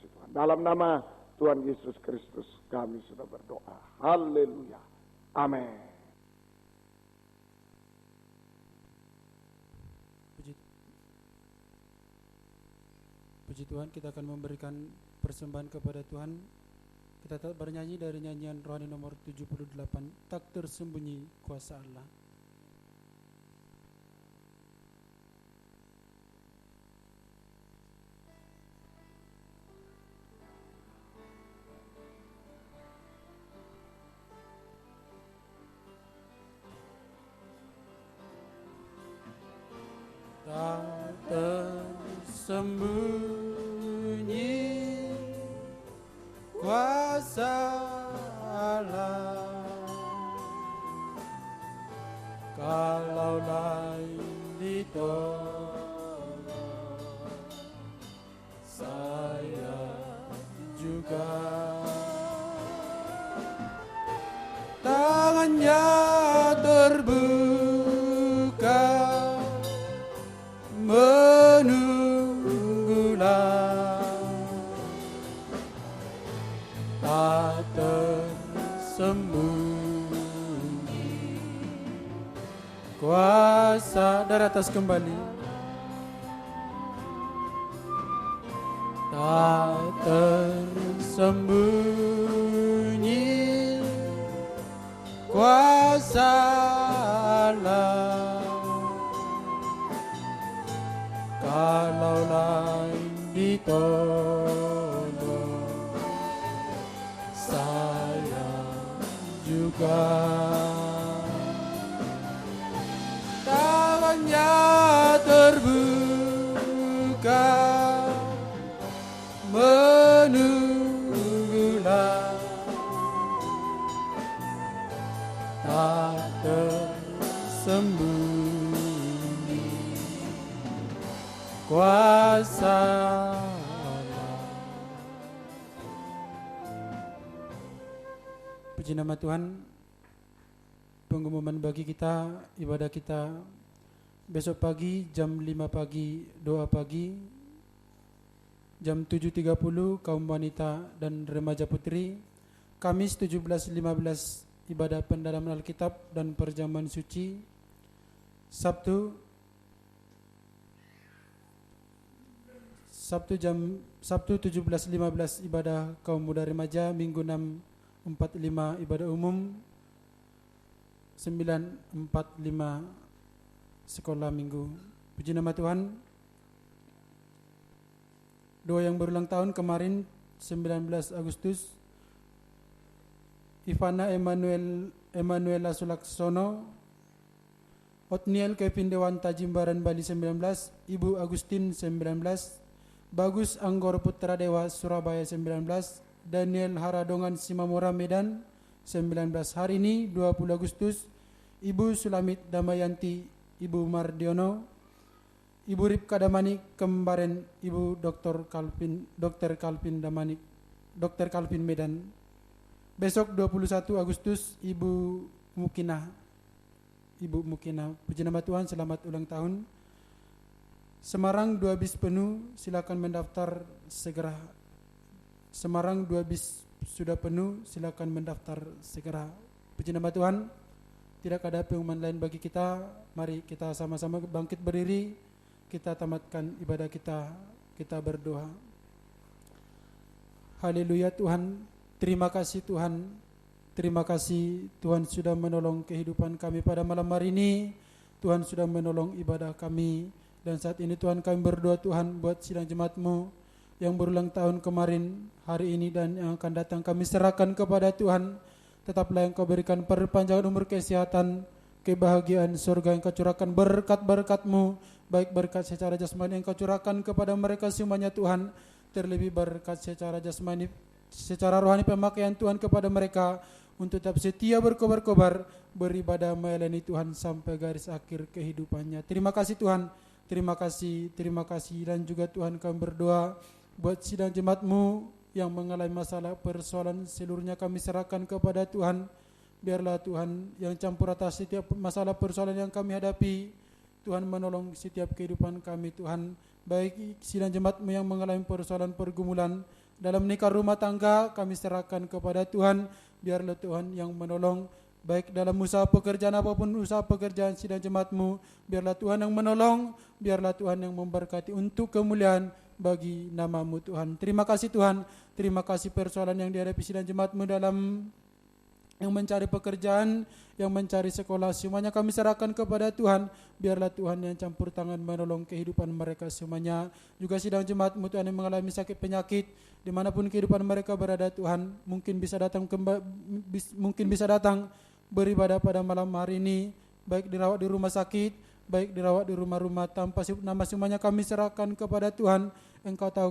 Tuhan. Dalam nama Tuhan Yesus Kristus kami sudah berdoa. Haleluya. Amin. Puji Tuhan, kita akan memberikan persembahan kepada Tuhan. Kita tetap bernyanyi dari nyanyian rohani nomor 78, Tak Tersembunyi Kuasa Allah. Tak tersembunyi kuasa Allah, kalau lain ditolong, saya juga tangannya terbuka, menunggulah, tak tersembunyi kuasa. Dari atas kembali. Tak tersembunyi kuasa Allah, kalau lain ditolong, saya juga tangannya terbuka, menunggulah, tak tersembunyi kuasa Allah. Puji nama Tuhan. Pengumuman bagi kita, ibadah kita besok pagi jam 5 pagi doa pagi, jam 7.30 kaum wanita dan remaja putri. Kamis 17.15 ibadah pendalaman Alkitab dan perjamuan suci. Sabtu 17.15 ibadah kaum muda remaja. Minggu 6 945 ibadah umum, 945 sekolah minggu. Puji nama Tuhan. Doa yang berulang tahun kemarin 19 Agustus, Ivana Emanuela Sulaksono, Otniel Kevin Dewanta Jimbaran Bali 19, Ibu Agustin 19, Bagus Anggor Putra Dewa Surabaya 19, Daniel Haradongan Simamora Medan 19. Hari ini 20 Agustus, Ibu Sulamit Damayanti, Ibu Mardiono, Ibu Ripka Damanik Kembaren, Ibu Dr. Calvin Damanik, Dr. Calvin Medan. Besok 21 Agustus, Ibu Mukina, puji nama Tuhan, selamat ulang tahun. Semarang 2 bis penuh, silakan mendaftar segera. Semarang 2 bis sudah penuh, silakan mendaftar segera. Puji nama Tuhan. Tidak ada pengumuman lain bagi kita. Mari kita sama-sama bangkit berdiri, kita tamatkan ibadah kita, kita berdoa. Haleluya Tuhan, terima kasih Tuhan. Terima kasih Tuhan sudah menolong kehidupan kami pada malam hari ini. Tuhan sudah menolong ibadah kami. Dan saat ini Tuhan kami berdoa Tuhan buat sidang jemaat-Mu yang berulang tahun kemarin, hari ini dan yang akan datang. Kami serahkan kepada Tuhan. Tetaplah Engkau berikan perpanjangan umur, kesehatan, kebahagiaan surga yang Engkau curahkan, berkat-berkat-Mu, baik berkat secara jasmani yang Engkau curahkan kepada mereka semuanya Tuhan. Terlebih berkat secara jasmani, secara rohani pemakaian Tuhan kepada mereka untuk tetap setia berkobar-kobar beribadah melayani Tuhan sampai garis akhir kehidupannya. Terima kasih Tuhan, terima kasih dan juga Tuhan kami berdoa buat sidang jemaat-Mu yang mengalami masalah persoalan, seluruhnya kami serahkan kepada Tuhan. Biarlah Tuhan yang campur atas setiap masalah persoalan yang kami hadapi, Tuhan menolong setiap kehidupan kami Tuhan. Baik sidang jemaat-Mu yang mengalami persoalan pergumulan dalam nikah rumah tangga, kami serahkan kepada Tuhan. Biarlah Tuhan yang menolong, baik dalam usaha pekerjaan apapun usaha pekerjaan sidang jemaat-Mu, biarlah Tuhan yang menolong, biarlah Tuhan yang memberkati untuk kemuliaan bagi nama-Mu Tuhan. Terima kasih Tuhan, terima kasih persoalan yang dihadapi sidang jemaat-Mu dalam yang mencari pekerjaan, yang mencari sekolah, semuanya kami serahkan kepada Tuhan. Biarlah Tuhan yang campur tangan menolong kehidupan mereka semuanya. Juga sidang jemaat-Mu Tuhan yang mengalami sakit penyakit, dimanapun kehidupan mereka berada Tuhan, mungkin bisa datang beribadah pada malam hari ini, baik dirawat di rumah sakit, baik dirawat di rumah-rumah tanpa sebut nama, semuanya kami serahkan kepada Tuhan. Engkau tahu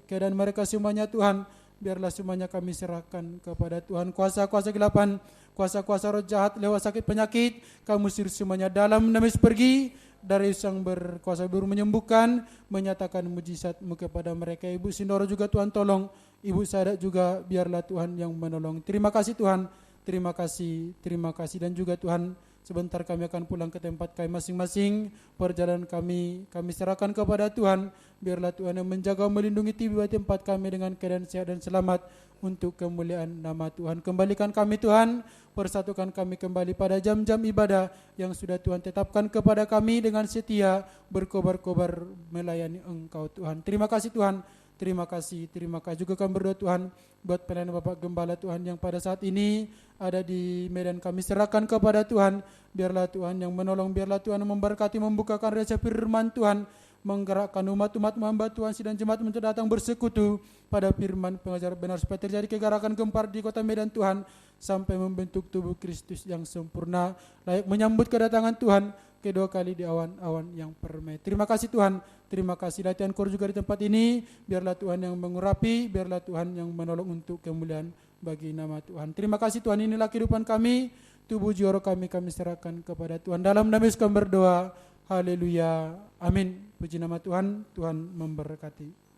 keadaan mereka semuanya Tuhan. Biarlah semuanya kami serahkan kepada Tuhan. Kuasa-kuasa kegelapan, kuasa-kuasa roh jahat lewat sakit penyakit, kamu usir semuanya dalam nama Yesus. Pergi dari Sang berkuasa burung menyembuhkan, menyatakan mujizat-Mu kepada mereka. Ibu Sindoro juga Tuhan tolong, Ibu Sadat juga biarlah Tuhan yang menolong. Terima kasih Tuhan, terima kasih dan juga Tuhan, sebentar kami akan pulang ke tempat kami masing-masing. Perjalanan kami serahkan kepada Tuhan. Biarlah Tuhan yang menjaga, melindungi tiba tempat kami dengan keadaan sehat dan selamat untuk kemuliaan nama Tuhan. Kembalikan kami Tuhan, persatukan kami kembali pada jam-jam ibadah yang sudah Tuhan tetapkan kepada kami dengan setia berkobar-kobar melayani Engkau Tuhan. Terima kasih Tuhan. Terima kasih juga kami berdoa Tuhan buat pelayanan Bapak Gembala Tuhan yang pada saat ini ada di Medan, kami serahkan kepada Tuhan. Biarlah Tuhan yang menolong, biarlah Tuhan yang memberkati, membukakan rahasia firman Tuhan, menggerakkan umat-umat hamba Tuhan sidang jemaat untuk datang bersekutu pada firman pengajar benar, supaya terjadi kegerakan gempar di kota Medan Tuhan, sampai membentuk tubuh Kristus yang sempurna, layak menyambut kedatangan Tuhan kedua kali di awan-awan yang permai. Terima kasih Tuhan, terima kasih latihan kor juga di tempat ini. Biarlah Tuhan yang mengurapi, biarlah Tuhan yang menolong untuk kemuliaan bagi nama Tuhan. Terima kasih Tuhan, inilah kehidupan kami, tubuh jiwa kami serahkan kepada Tuhan. Dalam nama Yesus kami berdoa, haleluya, amin. Puji nama Tuhan, Tuhan memberkati.